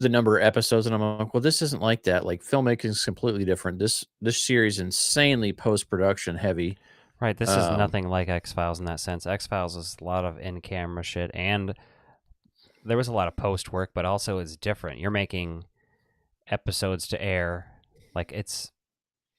[SPEAKER 4] the number of episodes, and I'm like, well, this isn't like that. Like filmmaking is completely different. This series is insanely post production heavy.
[SPEAKER 3] Right. This is
[SPEAKER 4] Um,
[SPEAKER 3] nothing like X Files in that sense. X Files is a lot of in camera shit, and there was a lot of post work, but also it's different. You're making episodes to air. Like it's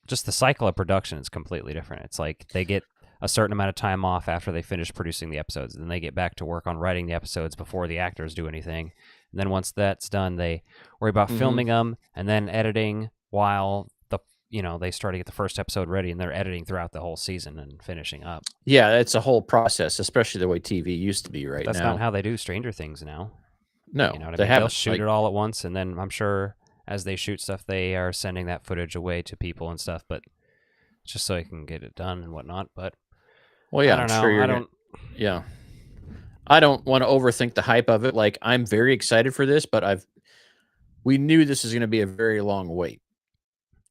[SPEAKER 3] just the cycle of production is completely different. It's like they get a certain amount of time off after they finish producing the episodes, and then they get back to work on writing the episodes before the actors do anything. And then once that's done, they worry about
[SPEAKER 4] Mhm.
[SPEAKER 3] filming them and then editing while they start to get the first episode ready, and they're editing throughout the whole season and finishing up.
[SPEAKER 4] Yeah, it's a whole process, especially the way TV used to be right
[SPEAKER 3] That's
[SPEAKER 4] now.
[SPEAKER 3] not how they do Stranger Things now.
[SPEAKER 4] No,
[SPEAKER 3] You know what I
[SPEAKER 4] they
[SPEAKER 3] mean? They'll
[SPEAKER 4] haven't.
[SPEAKER 3] shoot
[SPEAKER 4] Like,
[SPEAKER 3] it all at once, and then I'm sure as they shoot stuff, they are sending that footage away to people and stuff, but just so they can get it done and whatnot. But
[SPEAKER 4] Well, yeah,
[SPEAKER 3] I
[SPEAKER 4] I'm
[SPEAKER 3] don't
[SPEAKER 4] sure
[SPEAKER 3] know.
[SPEAKER 4] you're
[SPEAKER 3] I
[SPEAKER 4] gonna.
[SPEAKER 3] don't.
[SPEAKER 4] Yeah, I don't want to overthink the hype of it. Like, I'm very excited for this, but we knew this is going to be a very long wait,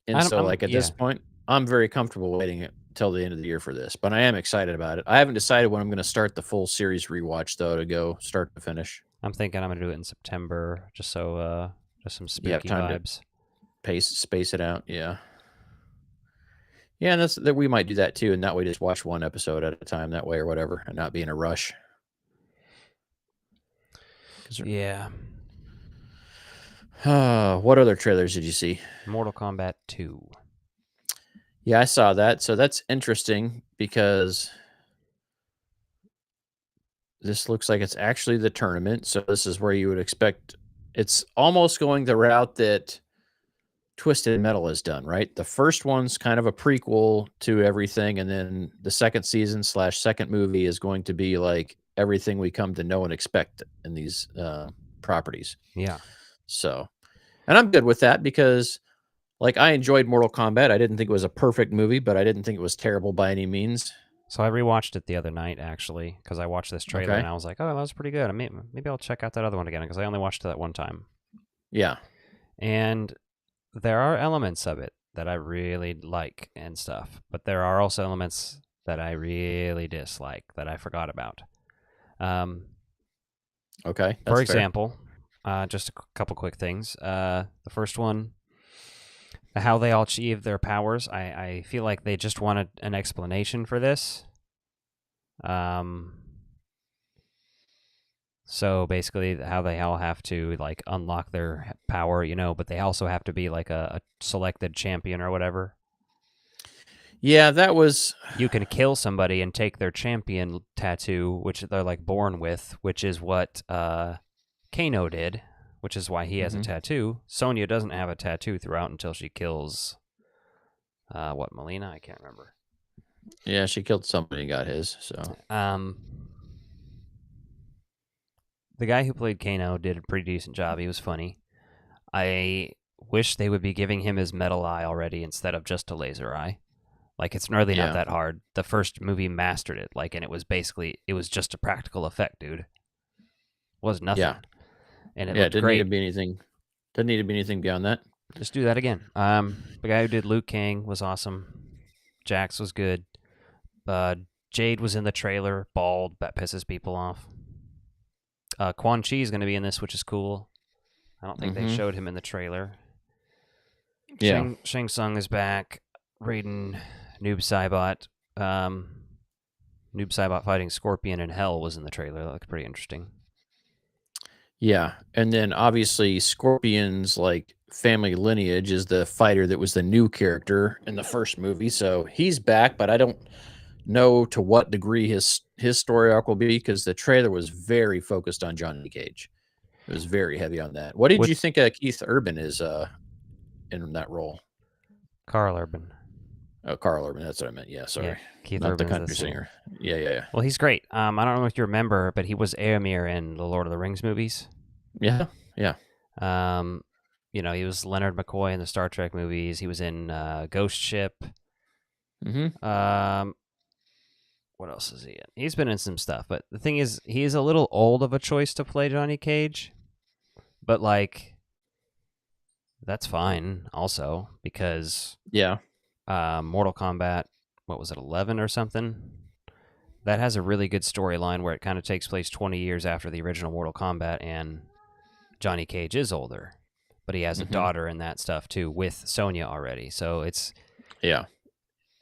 [SPEAKER 4] and so like at this
[SPEAKER 3] Yeah.
[SPEAKER 4] point, I'm very comfortable waiting it till the end of the year for this. But I am excited about it. I haven't decided when I'm going to start the full series rewatch though, to go start to finish.
[SPEAKER 3] I'm thinking I'm gonna do it in September, just so just some
[SPEAKER 4] You have
[SPEAKER 3] spooky
[SPEAKER 4] time to
[SPEAKER 3] vibes.
[SPEAKER 4] space it out. Yeah. Yeah, and that's that we might do that too, and that way just watch one episode at a time that way or whatever, and not be in a rush. 'Cause
[SPEAKER 3] Yeah.
[SPEAKER 4] what other trailers did you see?
[SPEAKER 3] Mortal Kombat 2.
[SPEAKER 4] Yeah, I saw that. So that's interesting because this looks like it's actually the tournament. So this is where you would expect it's almost going the route that Twisted Metal has done, right? The first one's kind of a prequel to everything, and then the second season / second movie is going to be like everything we come to know and expect in these properties.
[SPEAKER 3] Yeah.
[SPEAKER 4] So, and I'm good with that because, like, I enjoyed Mortal Kombat. I didn't think it was a perfect movie, but I didn't think it was terrible by any means.
[SPEAKER 3] So I rewatched it the other night actually because I watched this trailer
[SPEAKER 4] Okay.
[SPEAKER 3] and I was like, oh, that was pretty good. Maybe I'll check out that other one again because I only watched it that one time.
[SPEAKER 4] Yeah.
[SPEAKER 3] And there are elements of it that I really like and stuff, but there are also elements that I really dislike that I forgot about.
[SPEAKER 4] Okay.
[SPEAKER 3] For
[SPEAKER 4] fair.
[SPEAKER 3] example, just a couple quick things. The first one, how they all achieve their powers. I feel like they just wanted an explanation for this. So basically, how they all have to like unlock their power, but they also have to be like a selected champion or whatever.
[SPEAKER 4] Yeah, that was.
[SPEAKER 3] You can kill somebody and take their champion tattoo, which they're like born with, which is what Kano did, which is why he has a tattoo. Sonya doesn't have a tattoo throughout until she kills Melina? I can't remember.
[SPEAKER 4] Yeah, she killed somebody and got his. So
[SPEAKER 3] the guy who played Kano did a pretty decent job. He was funny. I wish they would be giving him his metal eye already instead of just a laser eye. Like, it's really not that hard. The first movie mastered it, and it was just a practical effect, dude. It was nothing.
[SPEAKER 4] Yeah.
[SPEAKER 3] And it
[SPEAKER 4] yeah,
[SPEAKER 3] looked
[SPEAKER 4] didn't
[SPEAKER 3] great.
[SPEAKER 4] need to be anything. Didn't need to be anything beyond that.
[SPEAKER 3] Just do that again. The guy who did Liu Kang was awesome. Jax was good. Jade was in the trailer, bald. That pisses people off. Quan Chi is going to be in this, which is cool. I don't think they showed him in the trailer.
[SPEAKER 4] Yeah.
[SPEAKER 3] Shang Tsung is back. Raiden, Noob Saibot. Noob Saibot fighting Scorpion in Hell was in the trailer. That looked pretty interesting.
[SPEAKER 4] Yeah, and then obviously Scorpion's like family lineage is the fighter that was the new character in the first movie, so he's back. But I don't know to what degree his story arc will be because the trailer was very focused on Johnny Cage. It was very heavy on that. What did you think Keith Urban is in that role?
[SPEAKER 3] Carl Urban.
[SPEAKER 4] Oh, Carl Urban. That's what I meant. Yeah, sorry.
[SPEAKER 3] Yeah, Keith
[SPEAKER 4] Not
[SPEAKER 3] Urban
[SPEAKER 4] the country singer. Yeah.
[SPEAKER 3] Well, he's great. I don't know if you remember, but he was Éomer in the Lord of the Rings movies.
[SPEAKER 4] Yeah.
[SPEAKER 3] He was Leonard McCoy in the Star Trek movies. He was in Ghost Ship.
[SPEAKER 4] Mm-hmm.
[SPEAKER 3] What else is he in? He's been in some stuff, but the thing is, he is a little old of a choice to play Johnny Cage. But, that's fine also, because Mortal Kombat, what was it, 11 or something? That has a really good storyline where it kind of takes place 20 years after the original Mortal Kombat, and Johnny Cage is older. But he has a daughter and that stuff, too, with Sonya already. So it's...
[SPEAKER 4] Yeah.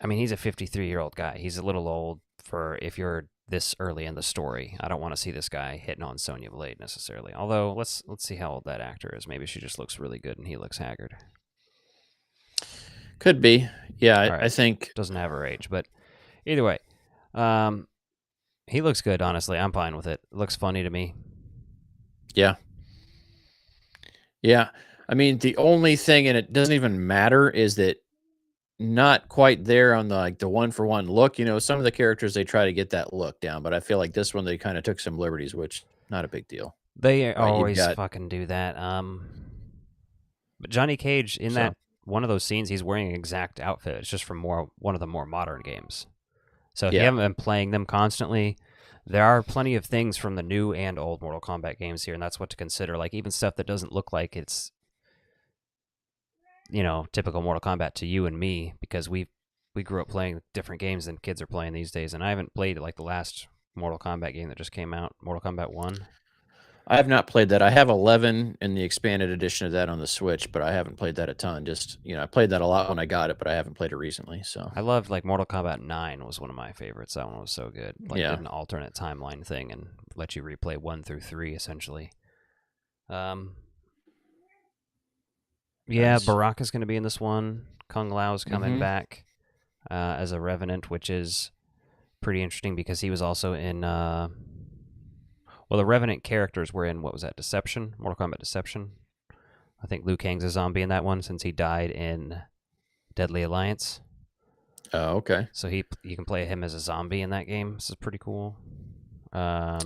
[SPEAKER 3] I mean, he's a 53-year-old guy. He's a little old for if you're this early in the story. I don't want to see this guy hitting on Sonya Blade necessarily. Although, let's see how old that actor is. Maybe she just looks really good and he looks haggard.
[SPEAKER 4] Could be. Yeah,
[SPEAKER 3] Right.
[SPEAKER 4] I think...
[SPEAKER 3] Doesn't have her age, but either way. He looks good, honestly. I'm fine with it. It looks funny to me.
[SPEAKER 4] Yeah. I mean, the only thing, and it doesn't even matter, is that not quite there on the one-for-one look. Some of the characters, they try to get that look down, but I feel like this one, they kind of took some liberties, which not a big deal.
[SPEAKER 3] They always fucking do that. But Johnny Cage, that one of those scenes, he's wearing an exact outfit. It's just from one of the more modern games. So if you haven't been playing them constantly, there are plenty of things from the new and old Mortal Kombat games here, and that's what to consider. Like even stuff that doesn't look like it's, typical Mortal Kombat to you and me, because we grew up playing different games than kids are playing these days, and I haven't played like the last Mortal Kombat game that just came out, Mortal Kombat 1.
[SPEAKER 4] I have not played that. I have 11 in the expanded edition of that on the Switch, but I haven't played that a ton. Just, I played that a lot when I got it, but I haven't played it recently. So
[SPEAKER 3] I loved like Mortal Kombat 9 was one of my favorites. That one was so good. Like
[SPEAKER 4] Yeah.
[SPEAKER 3] did an alternate timeline thing and let you replay 1 through 3 essentially. Yeah,
[SPEAKER 4] Nice.
[SPEAKER 3] Baraka's going to be in this one. Kung Lao's coming
[SPEAKER 4] Mhm.
[SPEAKER 3] back as a Revenant, which is pretty interesting because he was also in. The Revenant characters were in, what was that, Deception? Mortal Kombat Deception? I think Liu Kang's a zombie in that one since he died in Deadly Alliance.
[SPEAKER 4] Oh, okay.
[SPEAKER 3] So you can play him as a zombie in that game. This is pretty cool.
[SPEAKER 4] Yeah,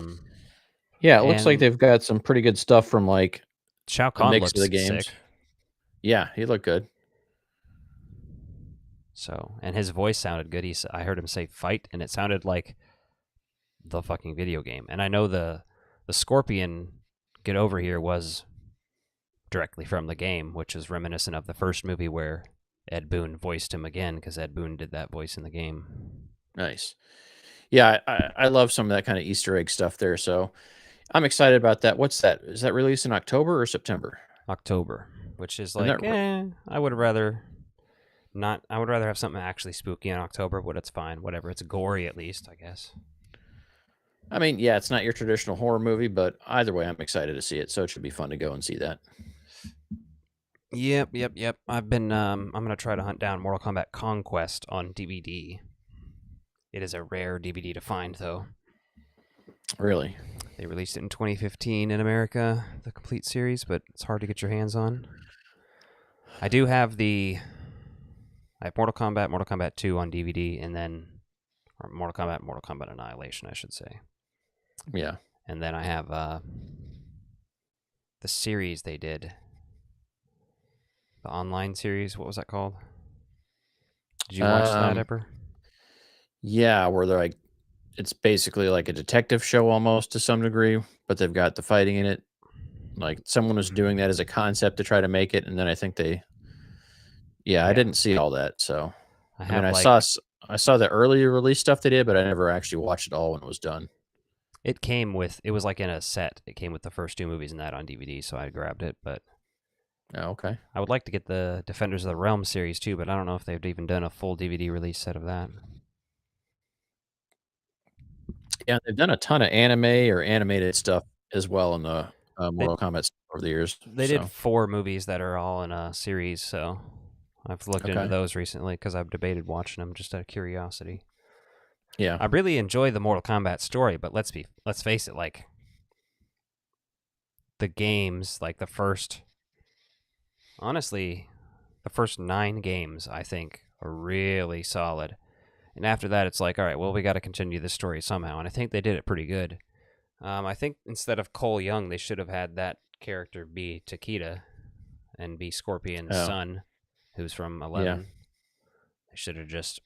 [SPEAKER 4] it looks like
[SPEAKER 3] and
[SPEAKER 4] they've got some pretty good stuff from like
[SPEAKER 3] Shao
[SPEAKER 4] a
[SPEAKER 3] Kahn
[SPEAKER 4] mix
[SPEAKER 3] looks
[SPEAKER 4] of the games.
[SPEAKER 3] sick.
[SPEAKER 4] Yeah, he looked good.
[SPEAKER 3] So, and his voice sounded good. I heard him say "fight," and it sounded like the fucking video game. And I know the Scorpion "Get Over Here" was directly from the game, which is reminiscent of the first movie where Ed Boon voiced him again, because Ed Boon did that voice in the game.
[SPEAKER 4] Nice. Yeah, I love some of that kind of Easter egg stuff there. So I'm excited about that. What's that? Is that released in October or September?
[SPEAKER 3] October, which is
[SPEAKER 4] Isn't
[SPEAKER 3] like,
[SPEAKER 4] that
[SPEAKER 3] I would rather not. I would rather have something actually spooky in October, but it's fine. Whatever. It's gory at least, I guess.
[SPEAKER 4] I mean, yeah, it's not your traditional horror movie, but either way, I'm excited to see it. So it should be fun to go and see that.
[SPEAKER 3] Yep. I've been. I'm gonna try to hunt down Mortal Kombat Conquest on DVD. It is a rare DVD to find, though.
[SPEAKER 4] Really?
[SPEAKER 3] They released it in 2015 in America, the complete series, but it's hard to get your hands on. I do have I have Mortal Kombat 2 on DVD, and then Mortal Kombat Annihilation, I should say.
[SPEAKER 4] Yeah.
[SPEAKER 3] And then I have the series they did. The online series, what was that called? Did you watch that ever?
[SPEAKER 4] Yeah, where they're like, it's basically like a detective show almost to some degree, but they've got the fighting in it. Like someone was doing that as a concept to try to make it, and then I think I didn't see all that. So I saw the earlier release stuff they did, but I never actually watched it all when it was done.
[SPEAKER 3] It was like in a set. It came with the first 2 movies and that on DVD, so I grabbed it, but
[SPEAKER 4] Oh, okay.
[SPEAKER 3] I would like to get the Defenders of the Realm series too, but I don't know if they've even done a full DVD release set of that.
[SPEAKER 4] Yeah, they've done a ton of anime or animated stuff as well in the Mortal Kombat over the years.
[SPEAKER 3] They did 4 movies that are all in a series, so I've looked into those recently because I've debated watching them just out of curiosity.
[SPEAKER 4] Yeah.
[SPEAKER 3] I really enjoy the Mortal Kombat story, but let's face it, like the games, like the first 9 games, I think, are really solid. And after that, it's like, all right, well, we got to continue this story somehow. And I think they did it pretty good. I think instead of Cole Young, they should have had that character be Takeda and be Scorpion's son, who's from 11.
[SPEAKER 4] Yeah.
[SPEAKER 3] They should have just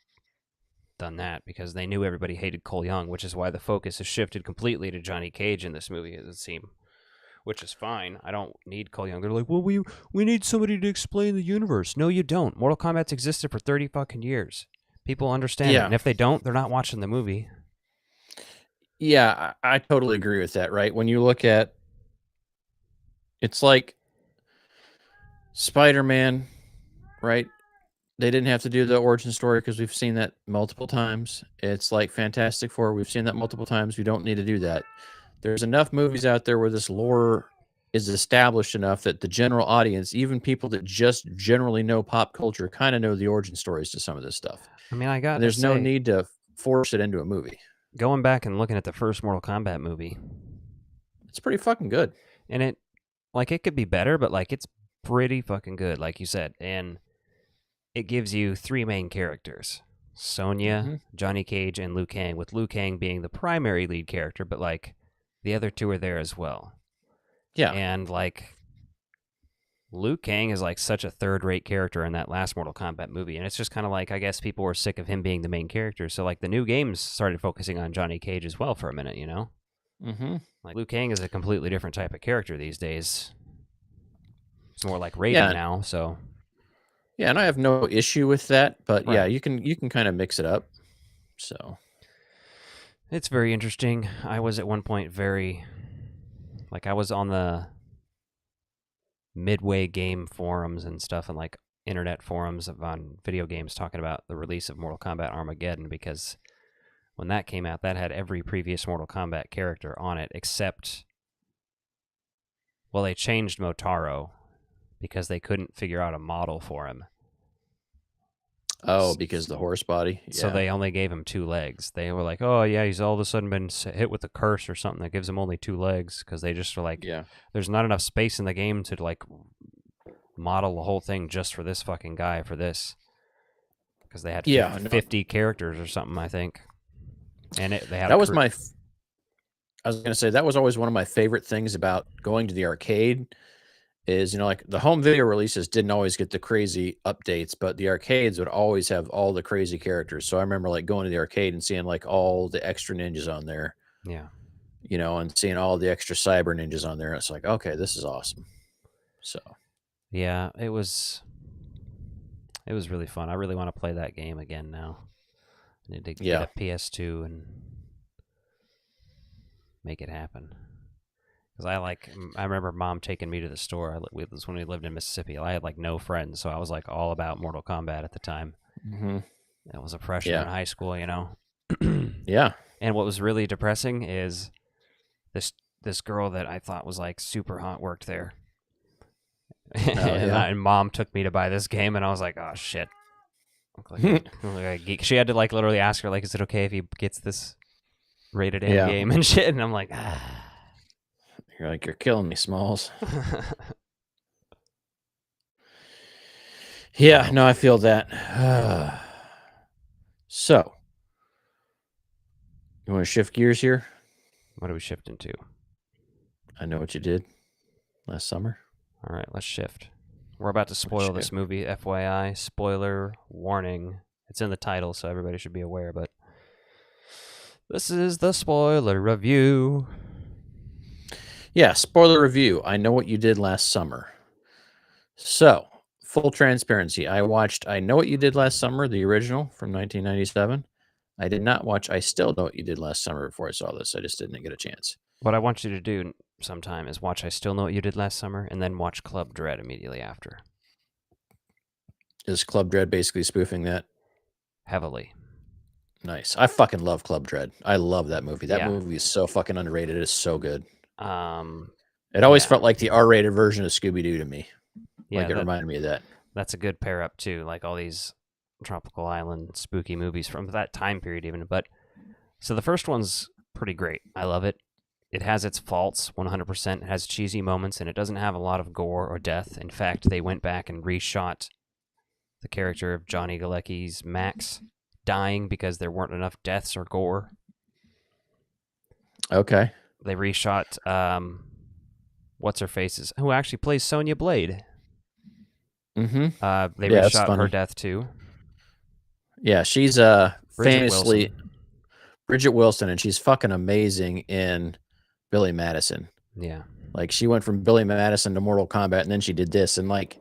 [SPEAKER 3] done that because they knew everybody hated Cole Young, which is why the focus has shifted completely to Johnny Cage in this movie, as it seems. Which is fine. I don't need Cole Young. They're like, well, we need somebody to explain the universe. No, you don't. Mortal Kombat's existed for 30 fucking years. People understand it. And if they don't, they're not watching the movie.
[SPEAKER 4] Yeah, I totally agree with that, right? When you look at, it's like Spider-Man, right? They didn't have to do the origin story because we've seen that multiple times. It's like Fantastic Four. We've seen that multiple times. We don't need to do that. There's enough movies out there where this lore is established enough that the general audience, even people that just generally know pop culture, kind of know the origin stories to some of this stuff.
[SPEAKER 3] I mean,
[SPEAKER 4] there's no need to force it into a movie.
[SPEAKER 3] Going back and looking at the first Mortal Kombat movie,
[SPEAKER 4] it's pretty fucking good.
[SPEAKER 3] And it could be better, but like it's pretty fucking good, like you said. And it gives you 3 main characters: Sonya, Johnny Cage, and Liu Kang, with Liu Kang being the primary lead character, but like the other 2 are there as well.
[SPEAKER 4] Yeah.
[SPEAKER 3] And like Liu Kang is like such a third-rate character in that last Mortal Kombat movie, and it's just kind of like, I guess people were sick of him being the main character, so like the new games started focusing on Johnny Cage as well for a minute, you know?
[SPEAKER 4] Mm-hmm.
[SPEAKER 3] Like Liu Kang is a completely different type of character these days. It's more like Raiden
[SPEAKER 4] Yeah.
[SPEAKER 3] now, so
[SPEAKER 4] Yeah, and I have no issue with that, but yeah,
[SPEAKER 3] Right.
[SPEAKER 4] you can kind of mix it up. So
[SPEAKER 3] it's very interesting. I was at one point I was on the Midway game forums and stuff, and like internet forums on video games talking about the release of Mortal Kombat Armageddon, because when that came out, that had every previous Mortal Kombat character on it except, well, they changed Motaro because they couldn't figure out a model for him.
[SPEAKER 4] because the horse body.
[SPEAKER 3] So they only gave him 2 legs. They were like, oh, yeah, he's all of a sudden been hit with a curse or something that gives him only 2 legs, because they just were like, there's not enough space in the game to like model the whole thing just for this fucking guy for this. Because they had 50 characters or something, I think. And they had
[SPEAKER 4] that was my... I was going to say, that was always one of my favorite things about going to the arcade is, you know, like the home video releases didn't always get the crazy updates, but the arcades would always have all the crazy characters. So I remember like going to the arcade and seeing like all the extra ninjas on there.
[SPEAKER 3] Yeah.
[SPEAKER 4] You know, and seeing all the extra cyber ninjas on there. It's like, okay, this is awesome. So
[SPEAKER 3] yeah, it was really fun. I really want to play that game again now. I need to get a PS2 and make it happen. Because I remember Mom taking me to the store. It was when we lived in Mississippi. I had like no friends, so I was like all about Mortal Kombat at the time.
[SPEAKER 4] Mm-hmm.
[SPEAKER 3] I was a freshman in high school, you know.
[SPEAKER 4] Yeah.
[SPEAKER 3] And what was really depressing is this girl that I thought was like super hot worked there. And Mom took me to buy this game, and I was like, oh shit. Like a geek. She had to like literally ask her, like, is it okay if he gets this rated M game and shit? And I'm like, ah.
[SPEAKER 4] You're like, you're killing me, Smalls. Yeah, no, I feel that. So, you want to shift gears here?
[SPEAKER 3] What are we shifting to?
[SPEAKER 4] I know what you did last summer.
[SPEAKER 3] All right, let's shift. We're about to spoil this movie, FYI. Spoiler warning. It's in the title, so everybody should be aware, but this is the spoiler review.
[SPEAKER 4] Yeah, spoiler review. I know what you did last summer. So, full transparency. I watched I Know What You Did Last Summer, the original from 1997. I did not watch I Still Know What You Did Last Summer before I saw this. I just didn't get a chance.
[SPEAKER 3] What I want you to do sometime is watch I Still Know What You Did Last Summer and then watch Club Dread immediately after.
[SPEAKER 4] Is Club Dread basically spoofing that?
[SPEAKER 3] Heavily.
[SPEAKER 4] Nice. I fucking love Club Dread. I love that movie. That movie is so fucking underrated. It's so good. It always felt like the R-rated version of Scooby-Doo to me. Yeah, like it reminded me of that.
[SPEAKER 3] That's a good pair up too. Like all these tropical island spooky movies from that time period even. But so the first one's pretty great. I love it. It has its faults 100%. It has cheesy moments and it doesn't have a lot of gore or death. In fact, they went back and reshot the character of Johnny Galecki's Max dying because there weren't enough deaths or gore.
[SPEAKER 4] Okay.
[SPEAKER 3] They reshot what's her face's who actually plays Sonya Blade.
[SPEAKER 4] Mm-hmm.
[SPEAKER 3] They reshot her death too.
[SPEAKER 4] Yeah, she's famously Bridget Wilson, and she's fucking amazing in Billy Madison.
[SPEAKER 3] Yeah.
[SPEAKER 4] Like she went from Billy Madison to Mortal Kombat, and then she did this. And like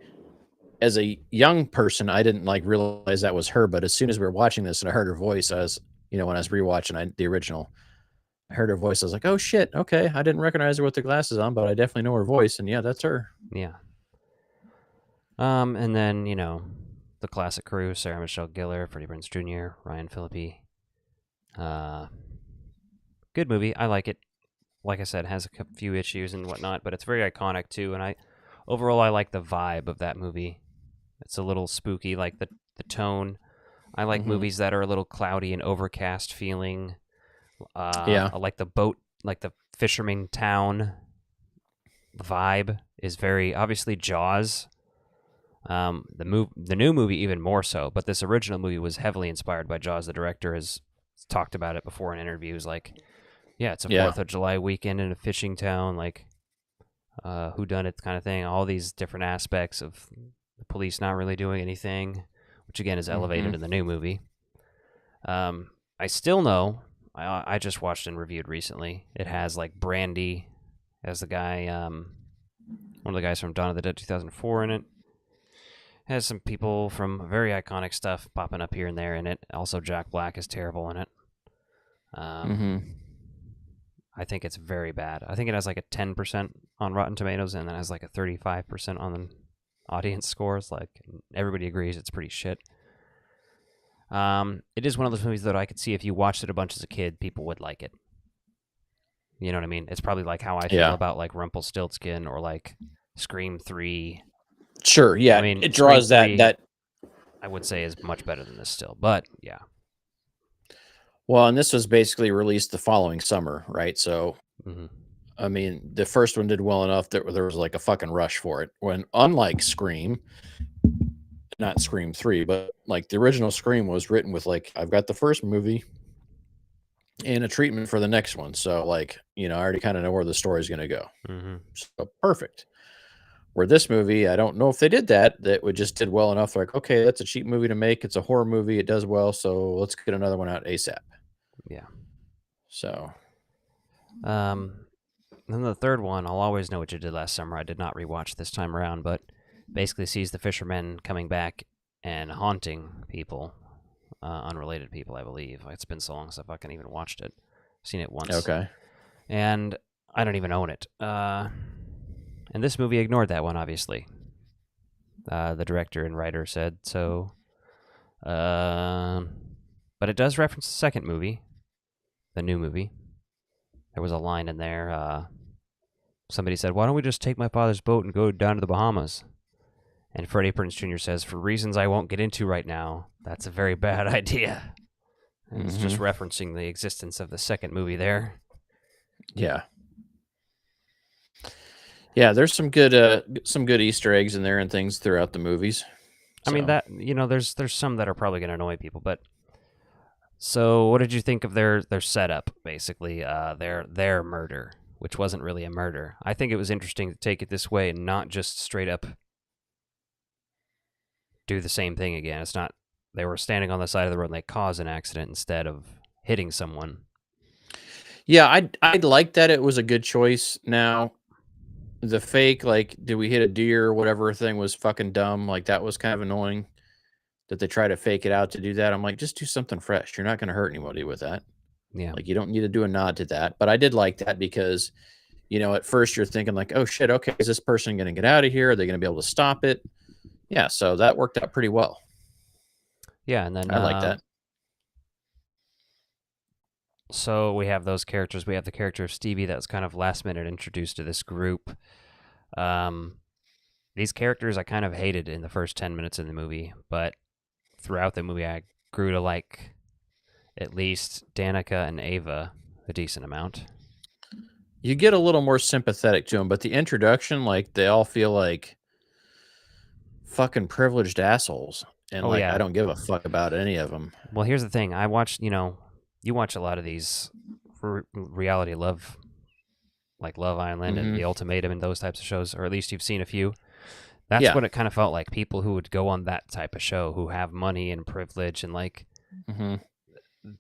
[SPEAKER 4] as a young person, I didn't like realize that was her. But as soon as we were watching this and I heard her voice, I was, you know, when I was rewatching the original, I heard her voice. I was like, oh shit, okay. I didn't recognize her with the glasses on, but I definitely know her voice. And yeah, that's her.
[SPEAKER 3] Yeah. And then, you know, the classic crew, Sarah Michelle Gellar, Freddie Prinze Jr., Ryan Phillippe. Good movie. I like it. Like I said, it has a few issues and whatnot, but it's very iconic too. And overall, I like the vibe of that movie. It's a little spooky, like the tone. I like movies that are a little cloudy and overcast feeling. I like the boat, like the fisherman town vibe is very obviously Jaws. The new movie even more so, but this original movie was heavily inspired by Jaws. The director has talked about it before in interviews. Like, yeah, it's a 4th of July weekend in a fishing town. Like, whodunit kind of thing. All these different aspects of the police not really doing anything, which again is elevated in the new movie. I still know. I just watched and reviewed recently. It has like Brandy as the guy, one of the guys from Dawn of the Dead 2004 in it. Has some people from very iconic stuff popping up here and there in it. Also, Jack Black is terrible in it. I think it's very bad. I think it has like a 10% on Rotten Tomatoes and then has like a 35% on the audience scores. Like everybody agrees it's pretty shit. It is one of those movies that I could see if you watched it a bunch as a kid, people would like it. You know what I mean? It's probably like how I feel about like Rumpelstiltskin or like Scream 3.
[SPEAKER 4] Sure, yeah.
[SPEAKER 3] I mean,
[SPEAKER 4] it draws
[SPEAKER 3] Scream 3,
[SPEAKER 4] that.
[SPEAKER 3] I would say is much better than this still, but yeah.
[SPEAKER 4] Well, and this was basically released the following summer, right? So, I mean, the first one did well enough that there was like a fucking rush for it. When unlike Scream, not Scream 3, but like the original Scream was written with like, I've got the first movie and a treatment for the next one. So like, I already kind of know where the story's going to go. So perfect. Where this movie, I don't know if they did that would just did well enough. Like, okay, that's a cheap movie to make. It's a horror movie. It does well. So let's get another one out ASAP.
[SPEAKER 3] Yeah.
[SPEAKER 4] So.
[SPEAKER 3] Then the third one, I'll Always Know What You Did Last Summer. I did not rewatch this time around, but basically sees the fishermen coming back and haunting people, unrelated people, I believe. It's been so long since I fucking even watched it. I've seen it once.
[SPEAKER 4] Okay.
[SPEAKER 3] And I don't even own it. And this movie ignored that one, obviously. The director and writer said so. But it does reference the second movie, the new movie. There was a line in there. Somebody said, "Why don't we just take my father's boat and go down to the Bahamas?" And Freddie Prinze Jr. says, "For reasons I won't get into right now, that's a very bad idea." And it's just referencing the existence of the second movie there.
[SPEAKER 4] Yeah. Yeah, there's some good Easter eggs in there and things throughout the movies.
[SPEAKER 3] I mean, that there's some that are probably going to annoy people, but so what did you think of their setup, basically, their murder, which wasn't really a murder? I think it was interesting to take it this way and not just straight up do the same thing again. It's not, they were standing on the side of the road and they caused an accident instead of hitting someone.
[SPEAKER 4] Yeah, I'd like that. It was a good choice. Now, the fake, like, did we hit a deer or whatever thing was fucking dumb. Like, that was kind of annoying that they try to fake it out to do that. I'm like, just do something fresh. You're not going to hurt anybody with that.
[SPEAKER 3] Yeah.
[SPEAKER 4] Like, you don't need to do a nod to that. But I did like that because, at first you're thinking like, oh shit, okay, is this person going to get out of here? Are they going to be able to stop it? Yeah, so that worked out pretty well.
[SPEAKER 3] Yeah, and then
[SPEAKER 4] I like that.
[SPEAKER 3] So we have those characters. We have the character of Stevie that was kind of last minute introduced to this group. These characters I kind of hated in the first 10 minutes of the movie, but throughout the movie I grew to like at least Danica and Ava a decent amount.
[SPEAKER 4] You get a little more sympathetic to them, but the introduction, like, they all feel like fucking privileged assholes. And I don't give a fuck about any of them.
[SPEAKER 3] Well, here's the thing. I watched, you watch a lot of these reality love, like Love Island and The Ultimatum and those types of shows, or at least you've seen a few. That's what it kind of felt like. People who would go on that type of show who have money and privilege and like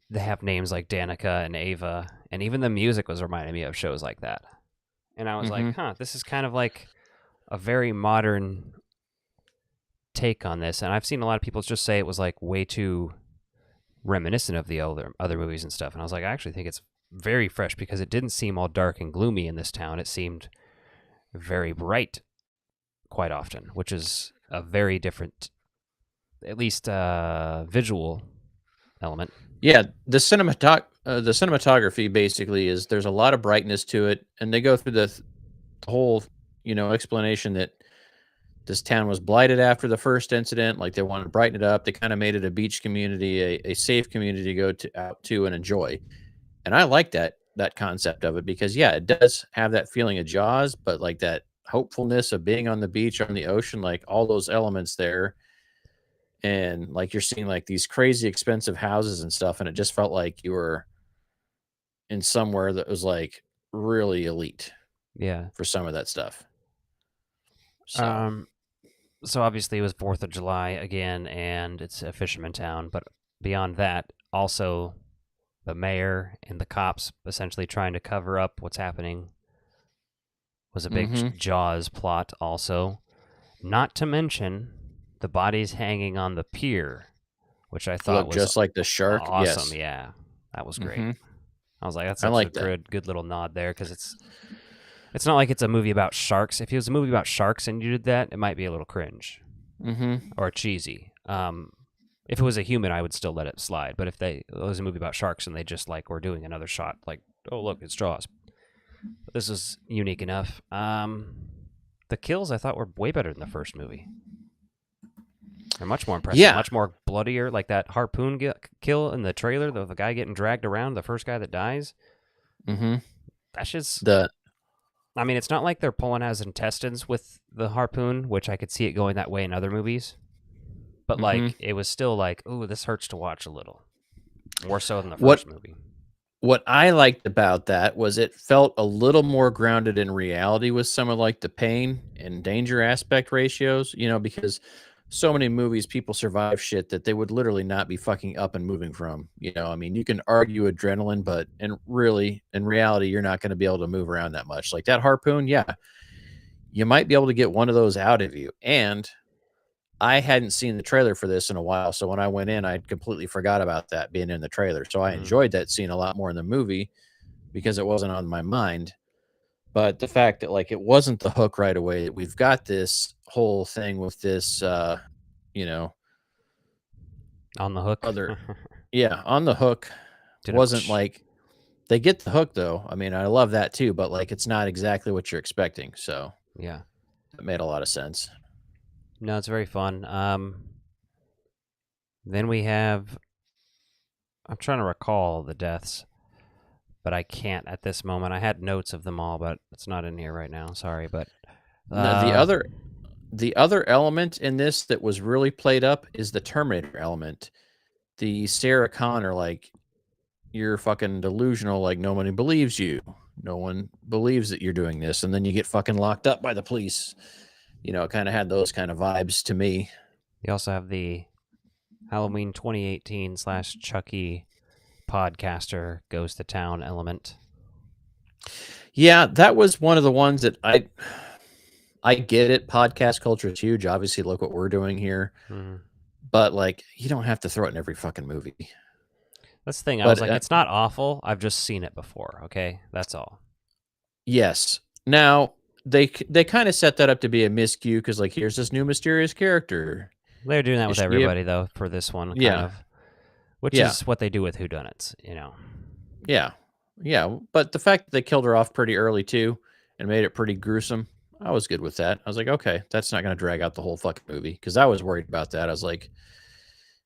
[SPEAKER 3] they have names like Danica and Ava, and even the music was reminding me of shows like that. And I was like, this is kind of like a very modern take on this. And I've seen a lot of people just say it was like way too reminiscent of the other movies and stuff. And I was like, I actually think it's very fresh because it didn't seem all dark and gloomy in this town. It seemed very bright quite often, which is a very different, at least visual element. Yeah,
[SPEAKER 4] the cinematography basically is there's a lot of brightness to it, and they go through the whole, explanation that this town was blighted after the first incident. Like, they wanted to brighten it up. They kind of made it a beach community, a safe community to go out to and enjoy. And I like that concept of it because, yeah, it does have that feeling of Jaws, but like that hopefulness of being on the beach or on the ocean, like all those elements there. And like you're seeing like these crazy expensive houses and stuff, and it just felt like you were in somewhere that was like really elite.
[SPEAKER 3] Yeah.
[SPEAKER 4] for some of that stuff. So
[SPEAKER 3] So obviously it was 4th of July again, and it's a fisherman town. But beyond that, also the mayor and the cops essentially trying to cover up what's happening was a big Jaws plot also. Not to mention the bodies hanging on the pier, which I thought
[SPEAKER 4] look
[SPEAKER 3] was
[SPEAKER 4] just like the shark.
[SPEAKER 3] awesome.
[SPEAKER 4] Yes.
[SPEAKER 3] Yeah, that was great.
[SPEAKER 4] Mhm.
[SPEAKER 3] I was like, that's
[SPEAKER 4] I
[SPEAKER 3] such a
[SPEAKER 4] like that.
[SPEAKER 3] good little nod there, because it's not like it's a movie about sharks. If it was a movie about sharks and you did that, it might be a little cringe or cheesy. If it was a human, I would still let it slide. But if it was a movie about sharks and they just like were doing another shot, like, oh look, it's Jaws. But this is unique enough. The kills I thought were way better than the first movie. They're much more impressive,
[SPEAKER 4] Yeah.
[SPEAKER 3] much more bloodier. Like that harpoon kill in the trailer, the guy getting dragged around, the first guy that dies. That's just. I mean, it's not like they're pulling out his intestines with the harpoon, which I could see it going that way in other movies. But like, it was still like, ooh, this hurts to watch a little more so than the first movie.
[SPEAKER 4] What I liked about that was it felt a little more grounded in reality with some of like the pain and danger aspect ratios, because so many movies people survive shit that they would literally not be fucking up and moving from. I mean, you can argue adrenaline, but in reality, you're not going to be able to move around that much. Like that harpoon, yeah, you might be able to get one of those out of you. And I hadn't seen the trailer for this in a while, so when I went in, I completely forgot about that being in the trailer. So I enjoyed that scene a lot more in the movie because it wasn't on my mind. But the fact that like it wasn't the hook right away, we've got this whole thing with this,
[SPEAKER 3] On the hook.
[SPEAKER 4] On the hook wasn't like they get the hook though. I mean, I love that too, but like it's not exactly what you're expecting. So
[SPEAKER 3] yeah,
[SPEAKER 4] it made a lot of sense.
[SPEAKER 3] No, it's very fun. Then we have. I'm trying to recall the deaths, but I can't at this moment. I had notes of them all, but it's not in here right now. Sorry, but
[SPEAKER 4] the other element in this that was really played up is the Terminator element. The Sarah Connor, like, you're fucking delusional, like nobody believes you. No one believes that you're doing this, and then you get fucking locked up by the police. It kind of had those kind of vibes to me.
[SPEAKER 3] You also have the Halloween 2018 / Chucky podcaster goes to town element.
[SPEAKER 4] Yeah, that was one of the ones that I get it. Podcast culture is huge. Obviously, look what we're doing here. But like, you don't have to throw it in every fucking movie.
[SPEAKER 3] That's the thing. I was like, it's not awful. I've just seen it before. Okay, that's all.
[SPEAKER 4] Yes. Now they kind of set that up to be a miscue because like here's this new mysterious character.
[SPEAKER 3] They're doing that with everybody though for this one, kind of, which is what they do with whodunits,
[SPEAKER 4] Yeah, but the fact that they killed her off pretty early too and made it pretty gruesome, I was good with that. I was like, okay, that's not going to drag out the whole fucking movie because I was worried about that. I was like,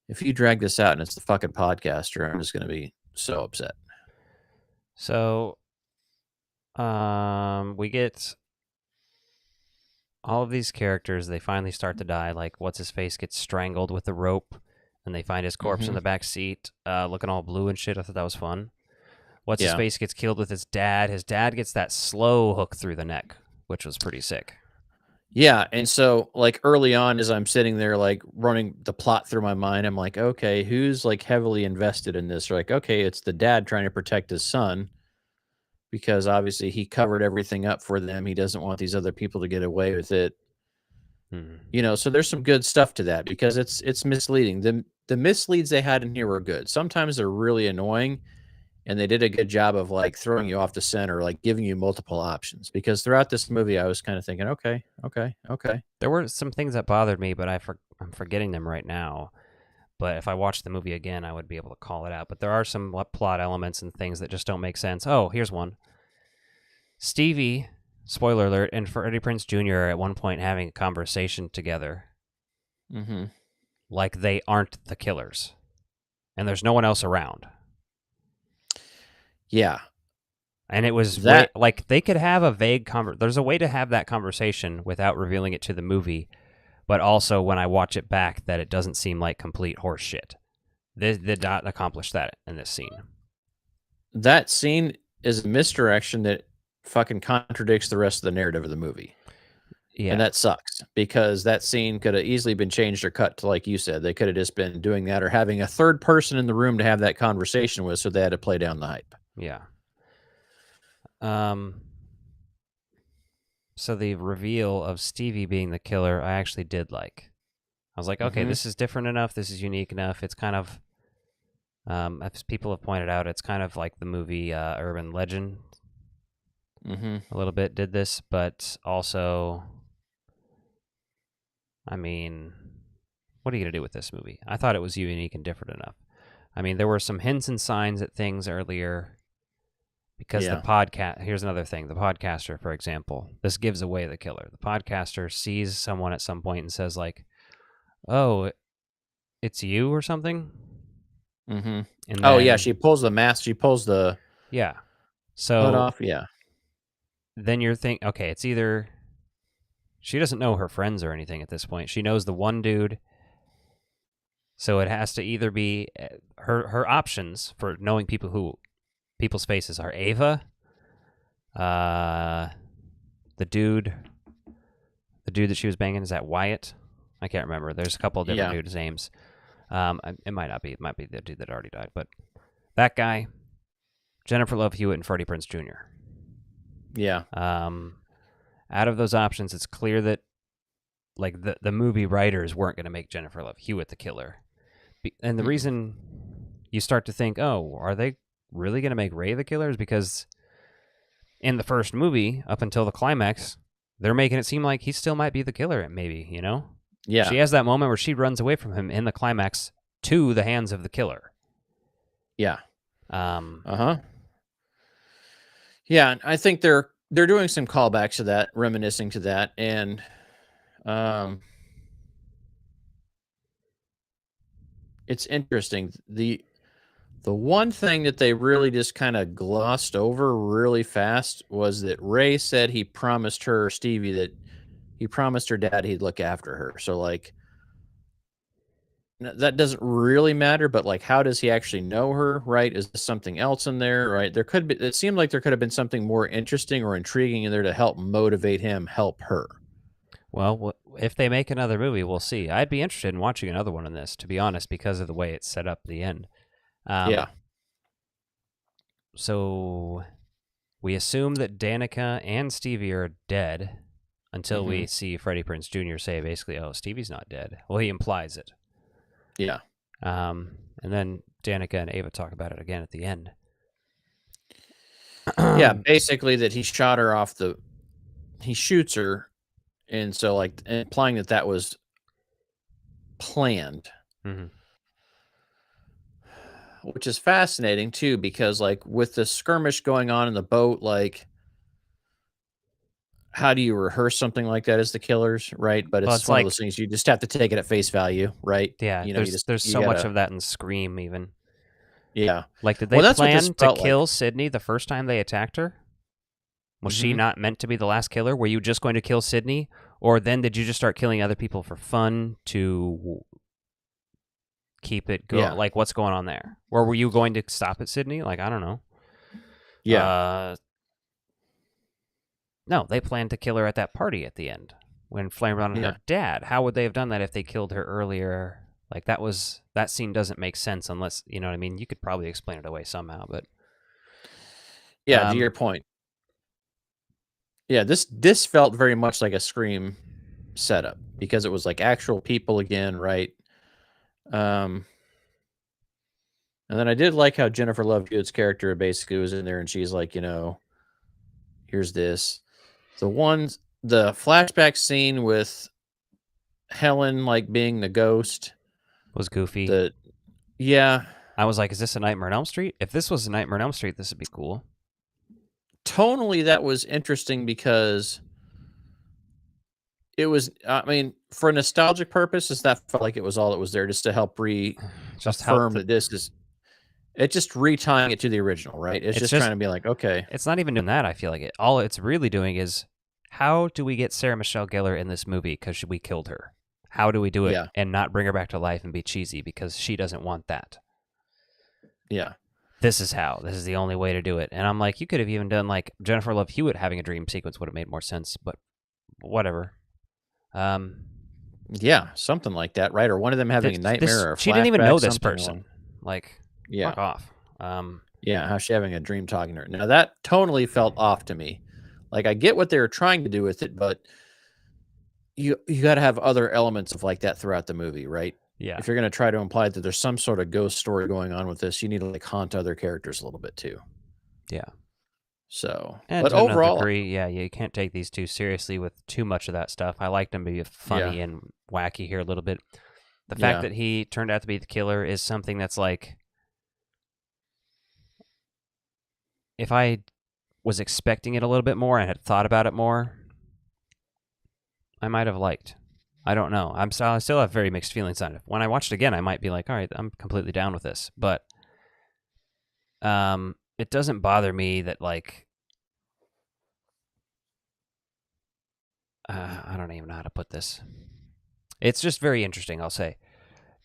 [SPEAKER 4] if you drag this out and it's the fucking podcaster, I'm just going to be so upset.
[SPEAKER 3] So, we get all of these characters. They finally start to die. Like, what's his face gets strangled with the rope, and they find his corpse in the back seat, looking all blue and shit. I thought that was fun. What's his face gets killed with his dad. His dad gets that slow hook through the neck, which was pretty sick.
[SPEAKER 4] Yeah, and so like early on, as I'm sitting there like running the plot through my mind, I'm like, okay, who's like heavily invested in this? Or like, okay, it's the dad trying to protect his son because obviously he covered everything up for them. He doesn't want these other people to get away with it. So there's some good stuff to that because it's misleading. The misleads they had in here were good. Sometimes they're really annoying. And they did a good job of like throwing you off the center, like giving you multiple options. Because throughout this movie, I was kind of thinking, okay.
[SPEAKER 3] There were some things that bothered me, but I'm forgetting them right now. But if I watched the movie again, I would be able to call it out. But there are some plot elements and things that just don't make sense. Oh, here's one. Stevie, spoiler alert, and Freddie Prinze Jr. are at one point having a conversation together. Like they aren't the killers. And there's no one else around.
[SPEAKER 4] Yeah.
[SPEAKER 3] And it was that like they could have a vague there's a way to have that conversation without revealing it to the movie, but also when I watch it back that it doesn't seem like complete horse shit. They did not accomplish that in this scene.
[SPEAKER 4] That scene is a misdirection that fucking contradicts the rest of the narrative of the movie.
[SPEAKER 3] Yeah.
[SPEAKER 4] And that sucks because that scene could have easily been changed or cut to, like you said, they could have just been doing that or having a third person in the room to have that conversation with, so they had to play down the hype.
[SPEAKER 3] Yeah. So the reveal of Stevie being the killer, I actually did like. I was like, okay, this is different enough. This is unique enough. It's kind of, as people have pointed out, it's kind of like the movie Urban Legend. A little bit did this, but also, I mean, what are you going to do with this movie? I thought it was unique and different enough. I mean, there were some hints and signs at things earlier because the podcast, here's another thing. The podcaster, for example, this gives away the killer. The podcaster sees someone at some point and says like, oh, it's you or something.
[SPEAKER 4] And
[SPEAKER 3] then,
[SPEAKER 4] yeah, she pulls the mask. She pulls the
[SPEAKER 3] so
[SPEAKER 4] hood off. Yeah.
[SPEAKER 3] Then you're thinking, okay, it's either she doesn't know her friends or anything at this point. She knows the one dude. So it has to either be her options for knowing people's faces are Ava, the dude that she was banging, is that Wyatt? I can't remember. There's a couple of different dudes' names. It might not be. It might be the dude that already died, but that guy, Jennifer Love Hewitt, and Freddie Prinze Jr.
[SPEAKER 4] Yeah.
[SPEAKER 3] Out of those options, it's clear that like the movie writers weren't going to make Jennifer Love Hewitt the killer. And the reason you start to think, oh, are they really going to make Ray the killer is because in the first movie, up until the climax, they're making it seem like he still might be the killer, maybe, you know?
[SPEAKER 4] Yeah.
[SPEAKER 3] She has that moment where she runs away from him in the climax to the hands of the killer.
[SPEAKER 4] Yeah. Yeah, I think they're doing some callbacks to that, reminiscing to that, and it's interesting. The one thing that they really just kind of glossed over really fast was that Ray said he promised her, Stevie, that he promised her dad he'd look after her. So like that doesn't really matter, but like, how does he actually know her, right? Is there something else in there, right? There could be, it seemed like there could have been something more interesting or intriguing in there to help motivate him, help her.
[SPEAKER 3] Well, if they make another movie, we'll see. I'd be interested in watching another one in this, to be honest, because of the way it's set up at the end. So we assume that Danica and Stevie are dead until we see Freddie Prinze Jr. say basically, oh, Stevie's not dead. Well, he implies it.
[SPEAKER 4] Yeah.
[SPEAKER 3] And then Danica and Ava talk about it again at the end.
[SPEAKER 4] Yeah, basically that he shot her off he shoots her, and so like implying that was planned. Which is fascinating too, because like with the skirmish going on in the boat, like how do you rehearse something like that as the killers, right? But it's one of those things you just have to take it at face value, right?
[SPEAKER 3] Yeah,
[SPEAKER 4] you know,
[SPEAKER 3] there's so much of that in Scream even.
[SPEAKER 4] Yeah.
[SPEAKER 3] Like, did they plan to kill Sydney the first time they attacked her? Was she not meant to be the last killer? Were you just going to kill Sydney? Or then did you just start killing other people for fun to keep it going? Like, what's going on there? Or were you going to stop at Sydney? Like, I don't know.
[SPEAKER 4] Yeah.
[SPEAKER 3] No, they planned to kill her at that party at the end when Flame ran on her dad. How would they have done that if they killed her earlier? Like, that scene doesn't make sense unless, you know what I mean? You could probably explain it away somehow, but...
[SPEAKER 4] Yeah, to your point. Yeah, this felt very much like a Scream setup because it was like actual people again, right? And then I did like how Jennifer Love Hewitt's character basically was in there and she's like, you know, here's this. The flashback scene with Helen like being the ghost
[SPEAKER 3] was goofy.
[SPEAKER 4] Yeah.
[SPEAKER 3] I was like, is this a Nightmare on Elm Street? If this was a Nightmare on Elm Street, this would be cool.
[SPEAKER 4] Tonally, that was interesting because it was, I mean, for nostalgic purposes, that felt like it was all that was there just to help affirm that this is, it's just retying it to the original, right? It's just trying to be like, okay.
[SPEAKER 3] It's not even doing that, I feel like it. All it's really doing is, how do we get Sarah Michelle Gellar in this movie because we killed her? How do we do it and not bring her back to life and be cheesy because she doesn't want that?
[SPEAKER 4] Yeah.
[SPEAKER 3] this is the only way to do it. And I'm like, you could have even done like Jennifer Love Hewitt having a dream sequence would have made more sense, but whatever.
[SPEAKER 4] Yeah, something like that, right? Or one of them having a nightmare or a
[SPEAKER 3] she didn't even know
[SPEAKER 4] flashback,
[SPEAKER 3] this
[SPEAKER 4] something
[SPEAKER 3] person.
[SPEAKER 4] along-
[SPEAKER 3] Like,
[SPEAKER 4] Yeah.
[SPEAKER 3] fuck off.
[SPEAKER 4] Yeah, how she having a dream talking to her. Now that totally felt off to me. Like I get what they were trying to do with it, but you got to have other elements of like that throughout the movie, right?
[SPEAKER 3] Yeah.
[SPEAKER 4] If you're going to try to imply that there's some sort of ghost story going on with this, you need to like haunt other characters a little bit too.
[SPEAKER 3] Yeah.
[SPEAKER 4] So,
[SPEAKER 3] And
[SPEAKER 4] but
[SPEAKER 3] to another
[SPEAKER 4] overall,
[SPEAKER 3] degree, yeah, you can't take these too seriously with too much of that stuff. I like them to be funny and wacky here a little bit. The fact that he turned out to be the killer is something that's like, if I was expecting it a little bit more and had thought about it more, I might have liked. I don't know. I still have very mixed feelings on it. When I watch it again, I might be like, all right, I'm completely down with this. But it doesn't bother me that like, I don't even know how to put this. It's just very interesting, I'll say.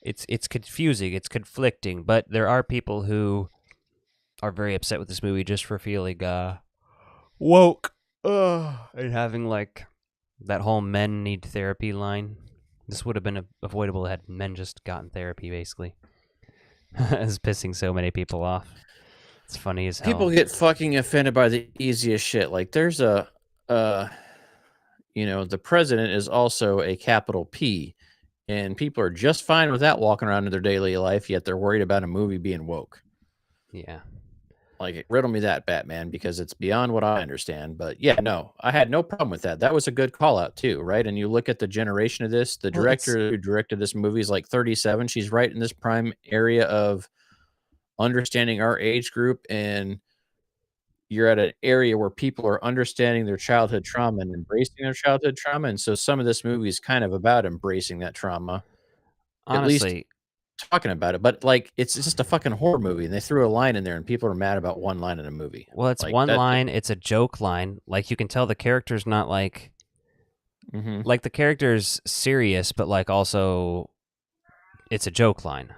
[SPEAKER 3] It's confusing, it's conflicting, but there are people who are very upset with this movie just for feeling woke and having like that whole men need therapy line. This would have been avoidable had men just gotten therapy, basically. It's pissing so many people off. It's funny as hell.
[SPEAKER 4] people get fucking offended by the easiest shit. Like there's the president is also a capital P, and people are just fine with that walking around in their daily life, yet they're worried about a movie being woke.
[SPEAKER 3] Yeah.
[SPEAKER 4] Like, riddle me that, Batman, because it's beyond what I understand. But yeah, no, I had no problem with that. That was a good call out too, right? And you look at the generation of this, the
[SPEAKER 3] Well,
[SPEAKER 4] director who directed this movie is like 37. She's right in this prime area of understanding our age group, and you're at an area where people are understanding their childhood trauma and embracing their childhood trauma. And so some of this movie is kind of about embracing that trauma, at least
[SPEAKER 3] honestly,
[SPEAKER 4] talking about it. But like, it's just a fucking horror movie, and they threw a line in there, and people are mad about one line in a movie.
[SPEAKER 3] well, it's
[SPEAKER 4] Like,
[SPEAKER 3] one
[SPEAKER 4] that-
[SPEAKER 3] line, it's a joke line. Like you can tell the character's not like
[SPEAKER 4] Mhm.
[SPEAKER 3] like the character's serious, but like also it's a joke line.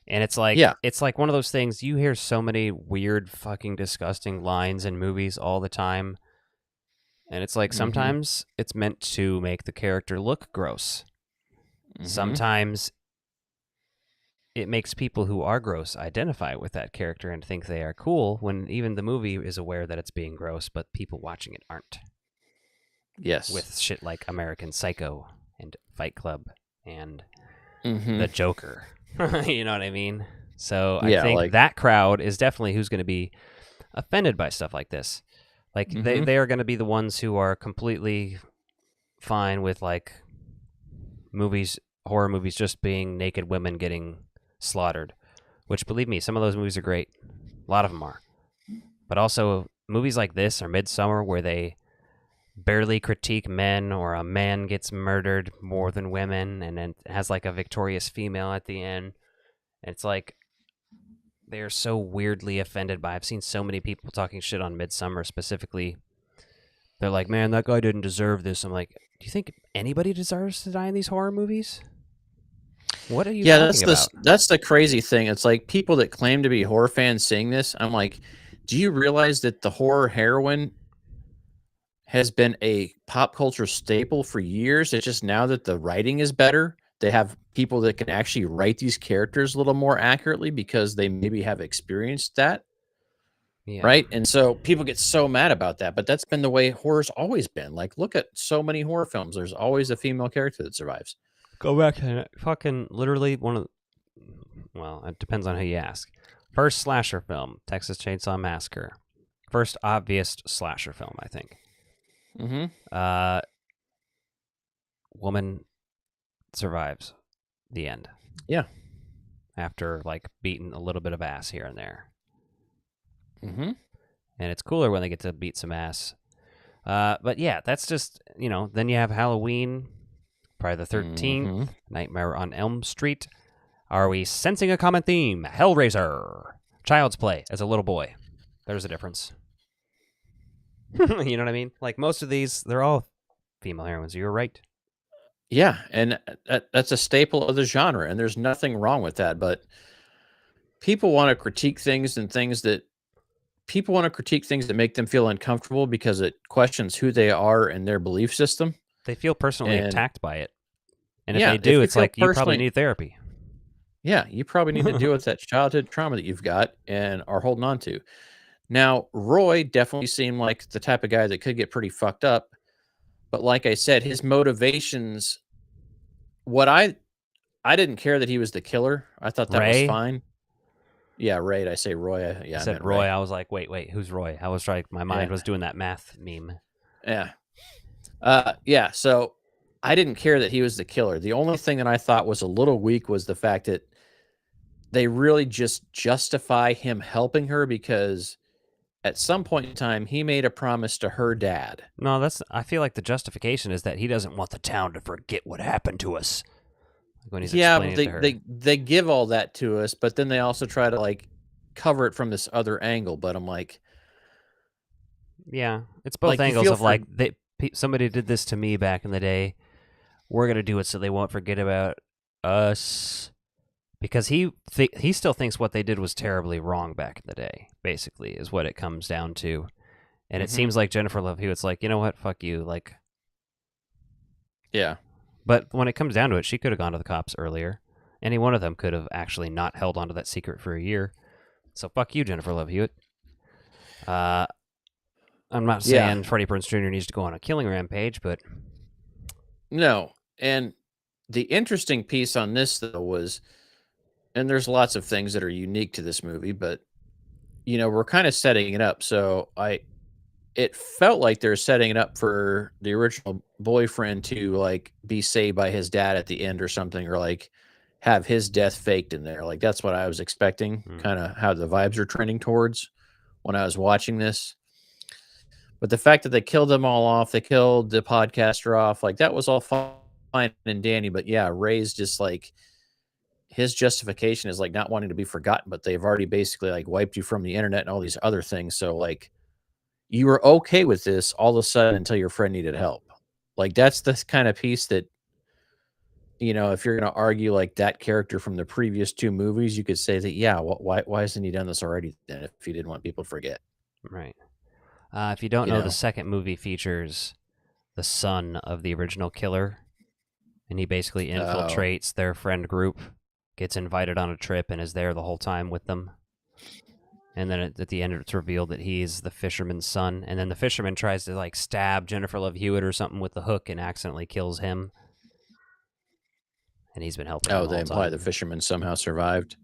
[SPEAKER 3] And it's like it's like one of those things you hear so many weird fucking disgusting lines in movies all the time. And it's like sometimes it's meant to make the character look gross. Sometimes it makes people who are gross identify with that character and think they are cool when even the movie is aware that it's being gross, but people watching it aren't.
[SPEAKER 4] Yes.
[SPEAKER 3] With shit like American Psycho and Fight Club and
[SPEAKER 4] Mhm.
[SPEAKER 3] The Joker. You know what I mean? So I
[SPEAKER 4] Yeah,
[SPEAKER 3] think
[SPEAKER 4] like-
[SPEAKER 3] that crowd is definitely who's going to be offended by stuff like this. Like they are going to be the ones who are completely fine with like horror movies just being naked women getting slaughtered, which believe me, some of those movies are great. A lot of them are. But also movies like this or Midsummer where they barely critique men or a man gets murdered more than women and then has like a victorious female at the end. And it's like they're so weirdly offended by. I've seen so many people talking shit on Midsummer specifically. They're like, man, that guy didn't deserve this. I'm like, do you think anybody deserves to die in these horror movies? What are you talking about?
[SPEAKER 4] That's the crazy thing. It's like people that claim to be horror fans saying this. I'm like, do you realize that the horror heroine has been a pop culture staple for years? It's just now that the writing is better, they have people that can actually write these characters a little more accurately because they maybe have experienced that.
[SPEAKER 3] Yeah.
[SPEAKER 4] Right. And so people get so mad about that. But that's been the way horror's always been. Like, look at so many horror films. There's always a female character that survives.
[SPEAKER 3] Go back to fucking literally one of well, it depends on who you ask. First slasher film, Texas Chainsaw Massacre. First obvious slasher film, I think.
[SPEAKER 4] Mm-hmm.
[SPEAKER 3] Woman survives the end.
[SPEAKER 4] Yeah.
[SPEAKER 3] After like beating a little bit of ass here and there.
[SPEAKER 4] Mm-hmm.
[SPEAKER 3] And it's cooler when they get to beat some ass. But yeah, that's just, then you have Halloween, Friday the 13th, Nightmare on Elm Street. Are we sensing a common theme? Hellraiser. Child's Play as a little boy. There's a difference. You know what I mean? Like most of these, they're all female heroines. You're right.
[SPEAKER 4] Yeah, and that's a staple of the genre, and there's nothing wrong with that. But people want to critique things and things that people want to critique things that make them feel uncomfortable because it questions who they are and their belief system.
[SPEAKER 3] They feel personally
[SPEAKER 4] And
[SPEAKER 3] attacked by it. And if
[SPEAKER 4] yeah,
[SPEAKER 3] they do,
[SPEAKER 4] you
[SPEAKER 3] it's
[SPEAKER 4] feel
[SPEAKER 3] like, you probably
[SPEAKER 4] personally,
[SPEAKER 3] need therapy.
[SPEAKER 4] yeah, you probably need to deal with that childhood trauma that you've got and are holding on to. Now, Roy definitely seemed like the type of guy that could get pretty fucked up. But like I said, his motivations, what I didn't care that he was the killer. I thought that was
[SPEAKER 3] Ray?
[SPEAKER 4] fine. Yeah, Ray. Did I say Roy?
[SPEAKER 3] I
[SPEAKER 4] I
[SPEAKER 3] said
[SPEAKER 4] meant
[SPEAKER 3] Roy.
[SPEAKER 4] Ray.
[SPEAKER 3] I was like, wait, who's Roy? I was like, my mind
[SPEAKER 4] Yeah.
[SPEAKER 3] was doing that math meme.
[SPEAKER 4] Yeah. Yeah. So I didn't care that he was the killer. The only thing that I thought was a little weak was the fact that they really just justify him helping her because at some point in time he made a promise to her dad.
[SPEAKER 3] No, I feel like the justification is that he doesn't want the town to forget what happened to us. When he's
[SPEAKER 4] Yeah,
[SPEAKER 3] explaining
[SPEAKER 4] but
[SPEAKER 3] it to her.
[SPEAKER 4] they give all that to us, but then they also try to like cover it from this other angle. But I'm like,
[SPEAKER 3] yeah, it's both
[SPEAKER 4] like, you
[SPEAKER 3] angles
[SPEAKER 4] feel
[SPEAKER 3] of like, somebody did this to me back in the day. We're going to do it so they won't forget about us. Because he still thinks what they did was terribly wrong back in the day, basically, is what it comes down to. And it seems like Jennifer Love Hewitt's like, you know what, fuck you. Like,
[SPEAKER 4] yeah.
[SPEAKER 3] but when it comes down to it, she could have gone to the cops earlier. Any one of them could have actually not held onto that secret for a year. So fuck you, Jennifer Love Hewitt. I'm not saying Freddie Prinze Jr. needs to go on a killing rampage, but
[SPEAKER 4] no. And the interesting piece on this though was, and there's lots of things that are unique to this movie, but you know, we're kind of setting it up. So it felt like they're setting it up for the original boyfriend to like be saved by his dad at the end or something, or like have his death faked in there. Like that's what I was expecting, kind of how the vibes are trending towards when I was watching this. But the fact that they killed them all off, they killed the podcaster off, like that was all fine and dandy. But yeah, Ray's just like, his justification is like not wanting to be forgotten, but they've already basically like wiped you from the internet and all these other things. So like you were okay with this all of a sudden until your friend needed help. Like that's the kind of piece that, you know, if you're going to argue like that character from the previous two movies, you could say that, yeah, why hasn't he done this already then if he didn't want people to forget?
[SPEAKER 3] right. If you don't
[SPEAKER 4] You
[SPEAKER 3] know,
[SPEAKER 4] know?
[SPEAKER 3] the second movie features the son of the original killer, and he basically infiltrates their friend group, gets invited on a trip, and is there the whole time with them. And then at the end, it's revealed that he's the fisherman's son. And then the fisherman tries to like stab Jennifer Love Hewitt or something with the hook and accidentally kills him. And he's been helping.
[SPEAKER 4] Oh, they imply the fisherman somehow survived.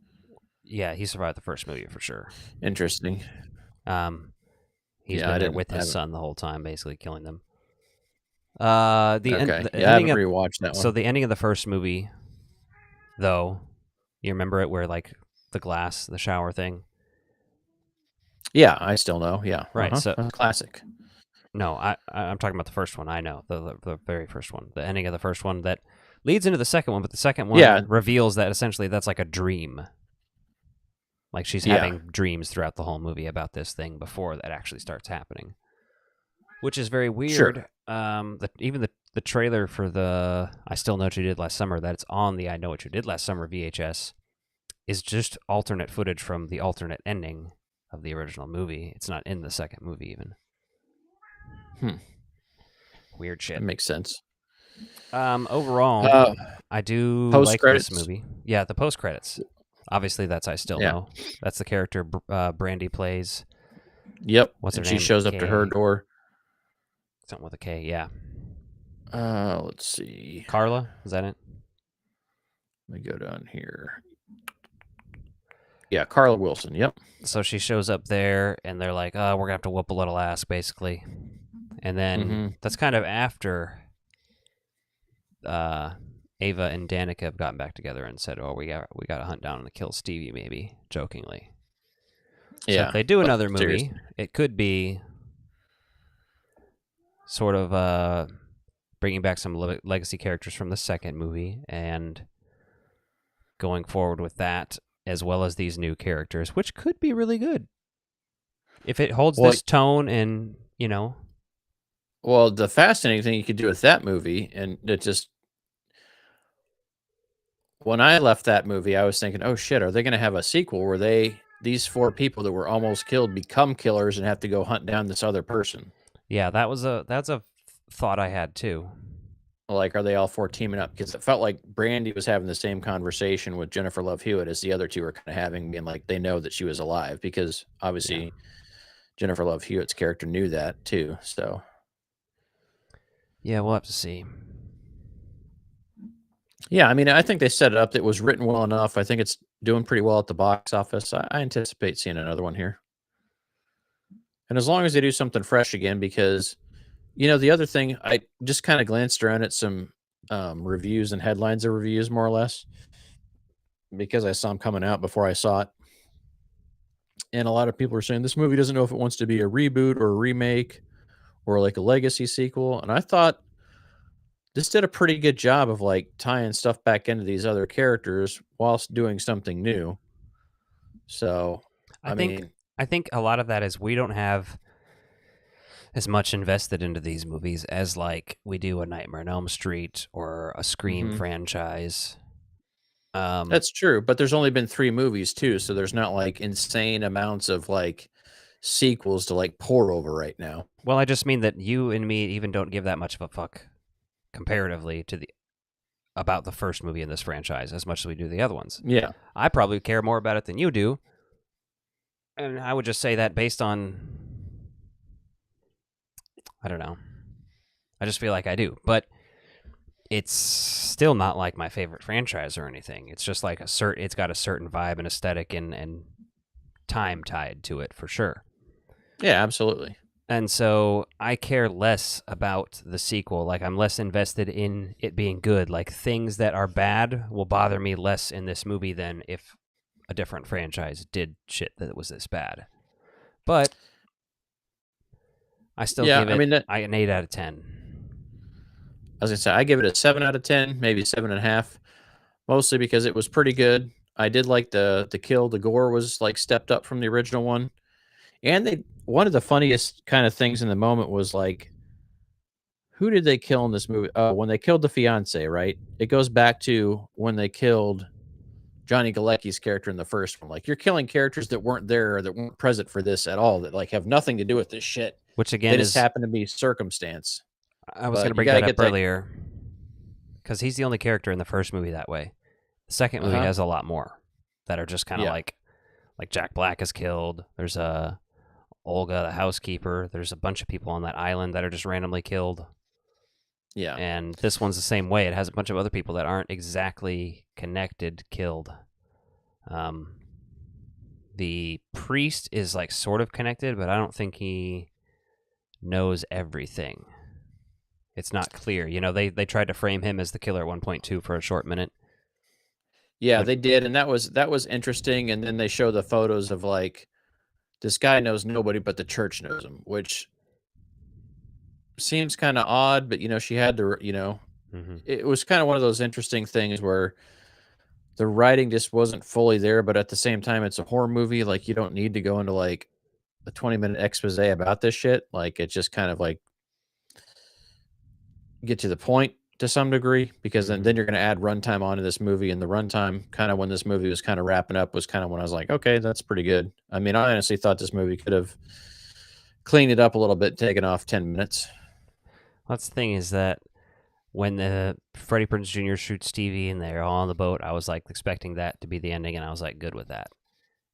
[SPEAKER 3] Yeah, he survived the first movie for sure.
[SPEAKER 4] Interesting.
[SPEAKER 3] He's been there with his son the whole time, basically killing them. I haven't
[SPEAKER 4] rewatched that one.
[SPEAKER 3] So the ending of the first movie, though, you remember it where like the shower thing?
[SPEAKER 4] Yeah, I still know. Yeah,
[SPEAKER 3] right. So
[SPEAKER 4] classic.
[SPEAKER 3] No, I'm talking about the first one. I know the very first one, the ending of the first one that leads into the second one, but the second one reveals that essentially that's like a dream. Like she's having dreams throughout the whole movie about this thing before that actually starts happening, which is very weird. Sure. Even the trailer for the I Still Know What You Did Last Summer, that's on the I Know What You Did Last Summer VHS, is just alternate footage from the alternate ending of the original movie. It's not in the second movie even. Weird shit.
[SPEAKER 4] That makes sense.
[SPEAKER 3] Overall, I do like this movie. Yeah, the post credits. Obviously, that's I Still Know. That's the character Brandy plays.
[SPEAKER 4] Yep.
[SPEAKER 3] What's her name?
[SPEAKER 4] She shows up to her door.
[SPEAKER 3] Something with a K, yeah.
[SPEAKER 4] Let's see.
[SPEAKER 3] Carla, is that it?
[SPEAKER 4] Let me go down here. Yeah, Carla Wilson, yep.
[SPEAKER 3] So she shows up there, and they're like, oh, we're going to have to whoop a little ass, basically. And then that's kind of after Ava and Danica have gotten back together and said, "Oh, we got to hunt down and kill Stevie," maybe jokingly. So if they do another movie, seriously, it could be sort of bringing back some legacy characters from the second movie and going forward with that, as well as these new characters, which could be really good if it holds this tone and
[SPEAKER 4] Well, the fascinating thing you could do with that movie, and it just when I left that movie, I was thinking, oh shit, are they going to have a sequel where these 4 people that were almost killed become killers and have to go hunt down this other person?
[SPEAKER 3] Yeah, that's a thought I had too.
[SPEAKER 4] Like, are they all 4 teaming up? Because it felt like Brandy was having the same conversation with Jennifer Love Hewitt as the other two were kind of having, being like they know that she was alive because obviously Jennifer Love Hewitt's character knew that too. So
[SPEAKER 3] Yeah, we'll have to see.
[SPEAKER 4] yeah, I mean, I think they set it up. It was written well enough. I think it's doing pretty well at the box office. I anticipate seeing another one here. And as long as they do something fresh again, because the other thing, I just kind of glanced around at some reviews and headlines of reviews, more or less, because I saw them coming out before I saw it. And a lot of people are saying this movie doesn't know if it wants to be a reboot or a remake or like a legacy sequel. And I thought this did a pretty good job of like tying stuff back into these other characters whilst doing something new. So,
[SPEAKER 3] I
[SPEAKER 4] I
[SPEAKER 3] think
[SPEAKER 4] mean,
[SPEAKER 3] I think a lot of that is we don't have as much invested into these movies as like we do a Nightmare on Elm Street or a Scream
[SPEAKER 4] mhm,
[SPEAKER 3] franchise.
[SPEAKER 4] that's true. But there's only been 3 movies too. So there's not like insane amounts of like sequels to like pour over right now.
[SPEAKER 3] Well, I just mean that you and me even don't give that much of a fuck comparatively to the about the first movie in this franchise as much as we do the other ones.
[SPEAKER 4] Yeah.
[SPEAKER 3] I probably care more about it than you do. And I would just say that based on I don't know. I just feel like I do. But it's still not like my favorite franchise or anything. It's just like it's got a certain vibe and aesthetic and time tied to it for sure.
[SPEAKER 4] Yeah, absolutely.
[SPEAKER 3] And so I care less about the sequel. Like I'm less invested in it being good. Like things that are bad will bother me less in this movie than if a different franchise did shit that was this bad. But I still
[SPEAKER 4] Yeah,
[SPEAKER 3] give
[SPEAKER 4] I
[SPEAKER 3] it
[SPEAKER 4] mean,
[SPEAKER 3] an 8 out of 10.
[SPEAKER 4] as I say, I give it a 7 out of 10, maybe 7.5, mostly because it was pretty good. I did like the kill. The gore was like stepped up from the original one, and they one of the funniest kind of things in the moment was like, who did they kill in this movie? Oh, when they killed the fiance, right? It goes back to when they killed Johnny Galecki's character in the first one. Like you're killing characters that weren't there or that weren't present for this at all, that like have nothing to do with this shit.
[SPEAKER 3] Which
[SPEAKER 4] They
[SPEAKER 3] again
[SPEAKER 4] just
[SPEAKER 3] is
[SPEAKER 4] happen to be circumstance.
[SPEAKER 3] I was going to
[SPEAKER 4] But you
[SPEAKER 3] bring
[SPEAKER 4] got to
[SPEAKER 3] that up
[SPEAKER 4] get that.
[SPEAKER 3] earlier because he's the only character in the first movie that way. The second movie
[SPEAKER 4] Uh-huh.
[SPEAKER 3] has a lot more that are just kind of
[SPEAKER 4] Yeah.
[SPEAKER 3] like Jack Black is killed. There's a Olga, the housekeeper. There's a bunch of people on that island that are just randomly killed.
[SPEAKER 4] Yeah.
[SPEAKER 3] And this one's the same way. It has a bunch of other people that aren't exactly connected killed. The priest is like sort of connected, but I don't think he knows everything. It's not clear. They tried to frame him as the killer at 1.2 for a short minute.
[SPEAKER 4] Yeah,
[SPEAKER 3] But
[SPEAKER 4] they did, and that was interesting. And then they show the photos of like this guy knows nobody, but the church knows him, which seems kind of odd. But she had to,
[SPEAKER 3] mhm.
[SPEAKER 4] it was kind of one of those interesting things where the writing just wasn't fully there, but at the same time, it's a horror movie. Like you don't need to go into like a 20-minute expose about this shit. Like it's just kind of like get to the point to some degree, because then you're going to add runtime onto this movie, and the runtime kind of when this movie was kind of wrapping up was kind of when I was like, okay, that's pretty good. I mean, I honestly thought this movie could have cleaned it up a little bit, taken off 10 minutes.
[SPEAKER 3] That's the thing is that when the Freddie Prinze Jr. shoots Stevie and they're all on the boat, I was like expecting that to be the ending, and I was like good with that.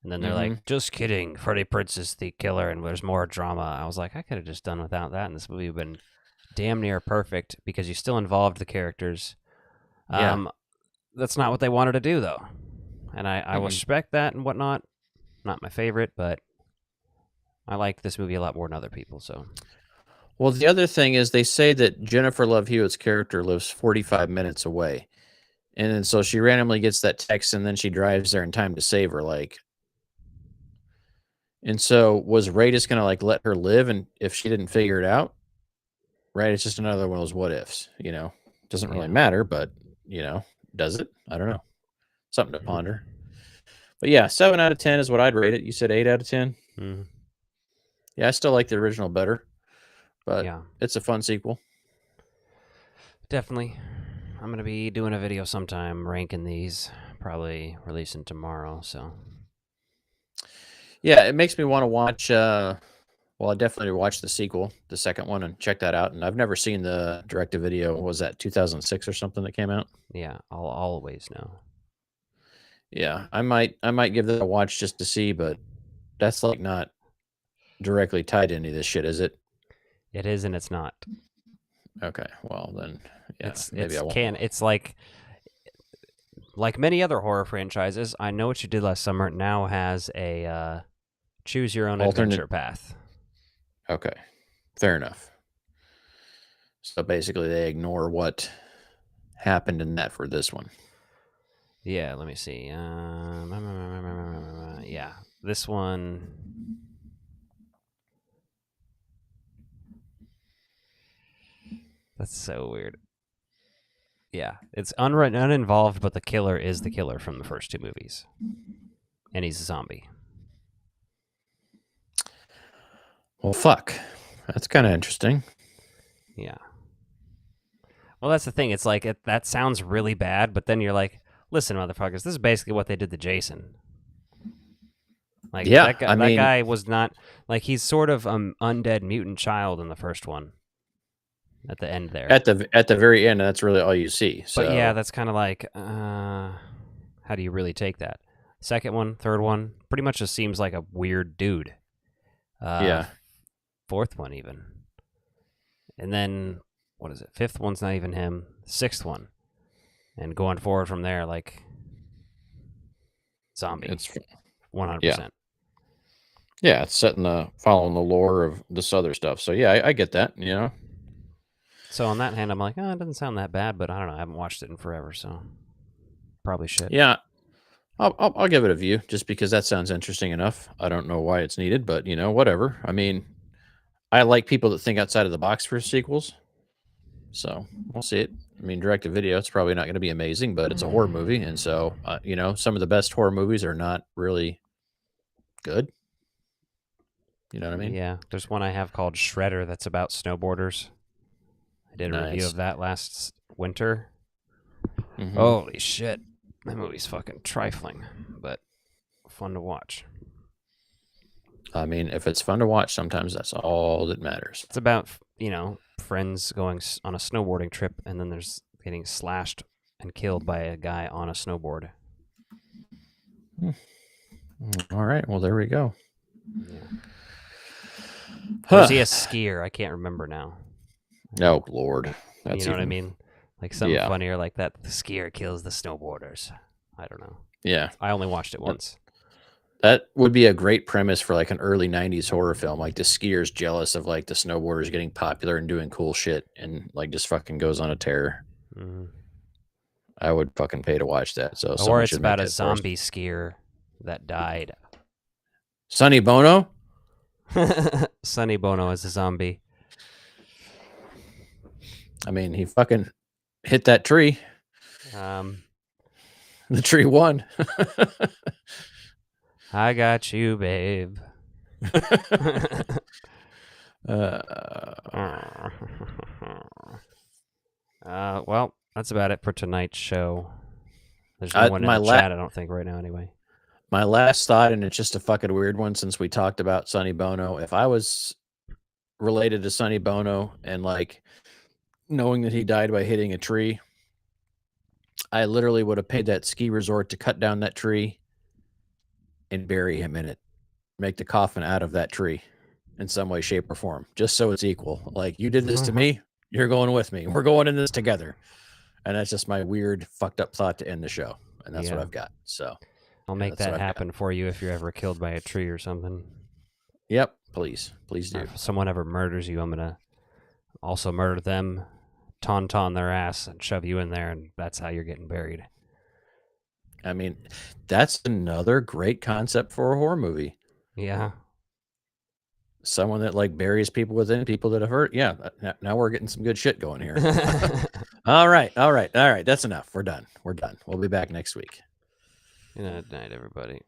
[SPEAKER 3] And then they're
[SPEAKER 4] Hmm.
[SPEAKER 3] like, just kidding, Freddie Prinze is the killer, and there's more drama. I was like, I could have just done without that, and this movie would have been damn near perfect because you still involved the characters.
[SPEAKER 4] Yeah.
[SPEAKER 3] That's not what they wanted to do, though. And I
[SPEAKER 4] Mm-mm.
[SPEAKER 3] respect that and whatnot. Not my favorite, but I like this movie a lot more than other people, so.
[SPEAKER 4] Well, the other thing is they say that Jennifer Love Hewitt's character lives 45 minutes away. And then so she randomly gets that text and then she drives there in time to save her. Like, and so was Ray just going to like let her live? And if she didn't figure it out, right? It's just another one of those what ifs, doesn't really
[SPEAKER 3] Yeah.
[SPEAKER 4] matter, but does it? I don't know. Something to ponder. But yeah, 7 out of 10 is what I'd rate it. You said 8 out of 10.
[SPEAKER 3] Mhm.
[SPEAKER 4] Yeah, I still like the original better, but
[SPEAKER 3] Yeah,
[SPEAKER 4] it's a fun sequel.
[SPEAKER 3] definitely. I'm gonna be doing a video sometime ranking these, probably releasing tomorrow. So
[SPEAKER 4] Yeah, it makes me want to watch. Well, I definitely watched the sequel, the second one, and check that out. And I've never seen the direct-to-video. Was that 2006 or something that came out?
[SPEAKER 3] yeah, I'll always know.
[SPEAKER 4] Yeah, I might give that a watch just to see, but that's like not directly tied to any of this shit, is it?
[SPEAKER 3] It is and it's not.
[SPEAKER 4] Okay, well then, yeah,
[SPEAKER 3] It's it's like many other horror franchises. I Know What You Did Last Summer now has a choose your own adventure path.
[SPEAKER 4] Okay, fair enough. So basically, they ignore what happened in that for this one.
[SPEAKER 3] Yeah, let me see. Yeah, this one. That's so weird. Yeah, it's uninvolved, but the killer is the killer from the first two movies, and he's a zombie.
[SPEAKER 4] Well, fuck, that's kind of interesting.
[SPEAKER 3] Yeah. Well, that's the thing. It's like that sounds really bad, but then you're like, listen, motherfuckers, this is basically what they did to Jason. Like,
[SPEAKER 4] yeah,
[SPEAKER 3] that guy was not like he's sort of undead mutant child in the first one. At the end there.
[SPEAKER 4] At the very end, that's really all you see. So.
[SPEAKER 3] But yeah, that's kind of like, how do you really take that? Second one, third one, pretty much just seems like a weird dude.
[SPEAKER 4] Yeah.
[SPEAKER 3] Fourth one even. And then, what is it? Fifth one's not even him. Sixth one. And going forward from there, like, zombie.
[SPEAKER 4] It's
[SPEAKER 3] 100%.
[SPEAKER 4] Yeah, it's following the lore of this other stuff. So yeah, I get that, you know.
[SPEAKER 3] So on that hand, I'm like, it doesn't sound that bad, but I don't know. I haven't watched it in forever, so probably should.
[SPEAKER 4] Yeah, I'll give it a view just because that sounds interesting enough. I don't know why it's needed, but you know, whatever. I mean, I like people that think outside of the box for sequels, so we'll see it. I mean, direct to video, it's probably not going to be amazing, but it's a horror movie, and so you know, some of the best horror movies are not really good. You know what I mean?
[SPEAKER 3] Yeah, there's one I have called Shredder that's about snowboarders. I did a review of that last winter.
[SPEAKER 4] Mm-hmm.
[SPEAKER 3] Holy shit. That movie's fucking trifling, but fun to watch.
[SPEAKER 4] I mean, if it's fun to watch, sometimes that's all that matters.
[SPEAKER 3] It's about, you know, friends going on a snowboarding trip, and then there's getting slashed and killed by a guy on a snowboard.
[SPEAKER 4] All right. Well, there we go.
[SPEAKER 3] Yeah. Or is he a skier? I can't remember now.
[SPEAKER 4] Oh, Lord. That's
[SPEAKER 3] you know what I mean? Like something funnier like that. The skier kills the snowboarders. I don't know.
[SPEAKER 4] Yeah.
[SPEAKER 3] I only watched it once.
[SPEAKER 4] That would be a great premise for like an early 90s horror film. Like the skier's jealous of like the snowboarders getting popular and doing cool shit and like just fucking goes on a tear.
[SPEAKER 3] Mm-hmm.
[SPEAKER 4] I would fucking pay to watch that. So
[SPEAKER 3] or it's about a zombie skier that died.
[SPEAKER 4] Sonny Bono?
[SPEAKER 3] Sonny Bono is a zombie.
[SPEAKER 4] I mean, he fucking hit that tree. The tree won.
[SPEAKER 3] I got you, babe. Well, that's about it for tonight's show. There's no one in the chat, I don't think, right now anyway.
[SPEAKER 4] My last thought, and it's just a fucking weird one since we talked about Sonny Bono. If I was related to Sonny Bono and like knowing that he died by hitting a tree, I literally would have paid that ski resort to cut down that tree and bury him in it. Make the coffin out of that tree in some way, shape, or form, just so it's equal. Like, you did this to me, you're going with me. We're going in this together. And that's just my weird, fucked up thought to end the show. And that's what I've got. So
[SPEAKER 3] I'll make that happen for you if you're ever killed by a tree or something.
[SPEAKER 4] Yep, please do.
[SPEAKER 3] If someone ever murders you, I'm gonna also murder them, tauntaun their ass, and shove you in there, and that's how you're getting buried.
[SPEAKER 4] I mean, that's another great concept for a horror movie.
[SPEAKER 3] Yeah.
[SPEAKER 4] Someone that like buries people within people that have hurt. Yeah. Now we're getting some good shit going here. All right. That's enough. We're done. We'll be back next week.
[SPEAKER 3] Good night, everybody.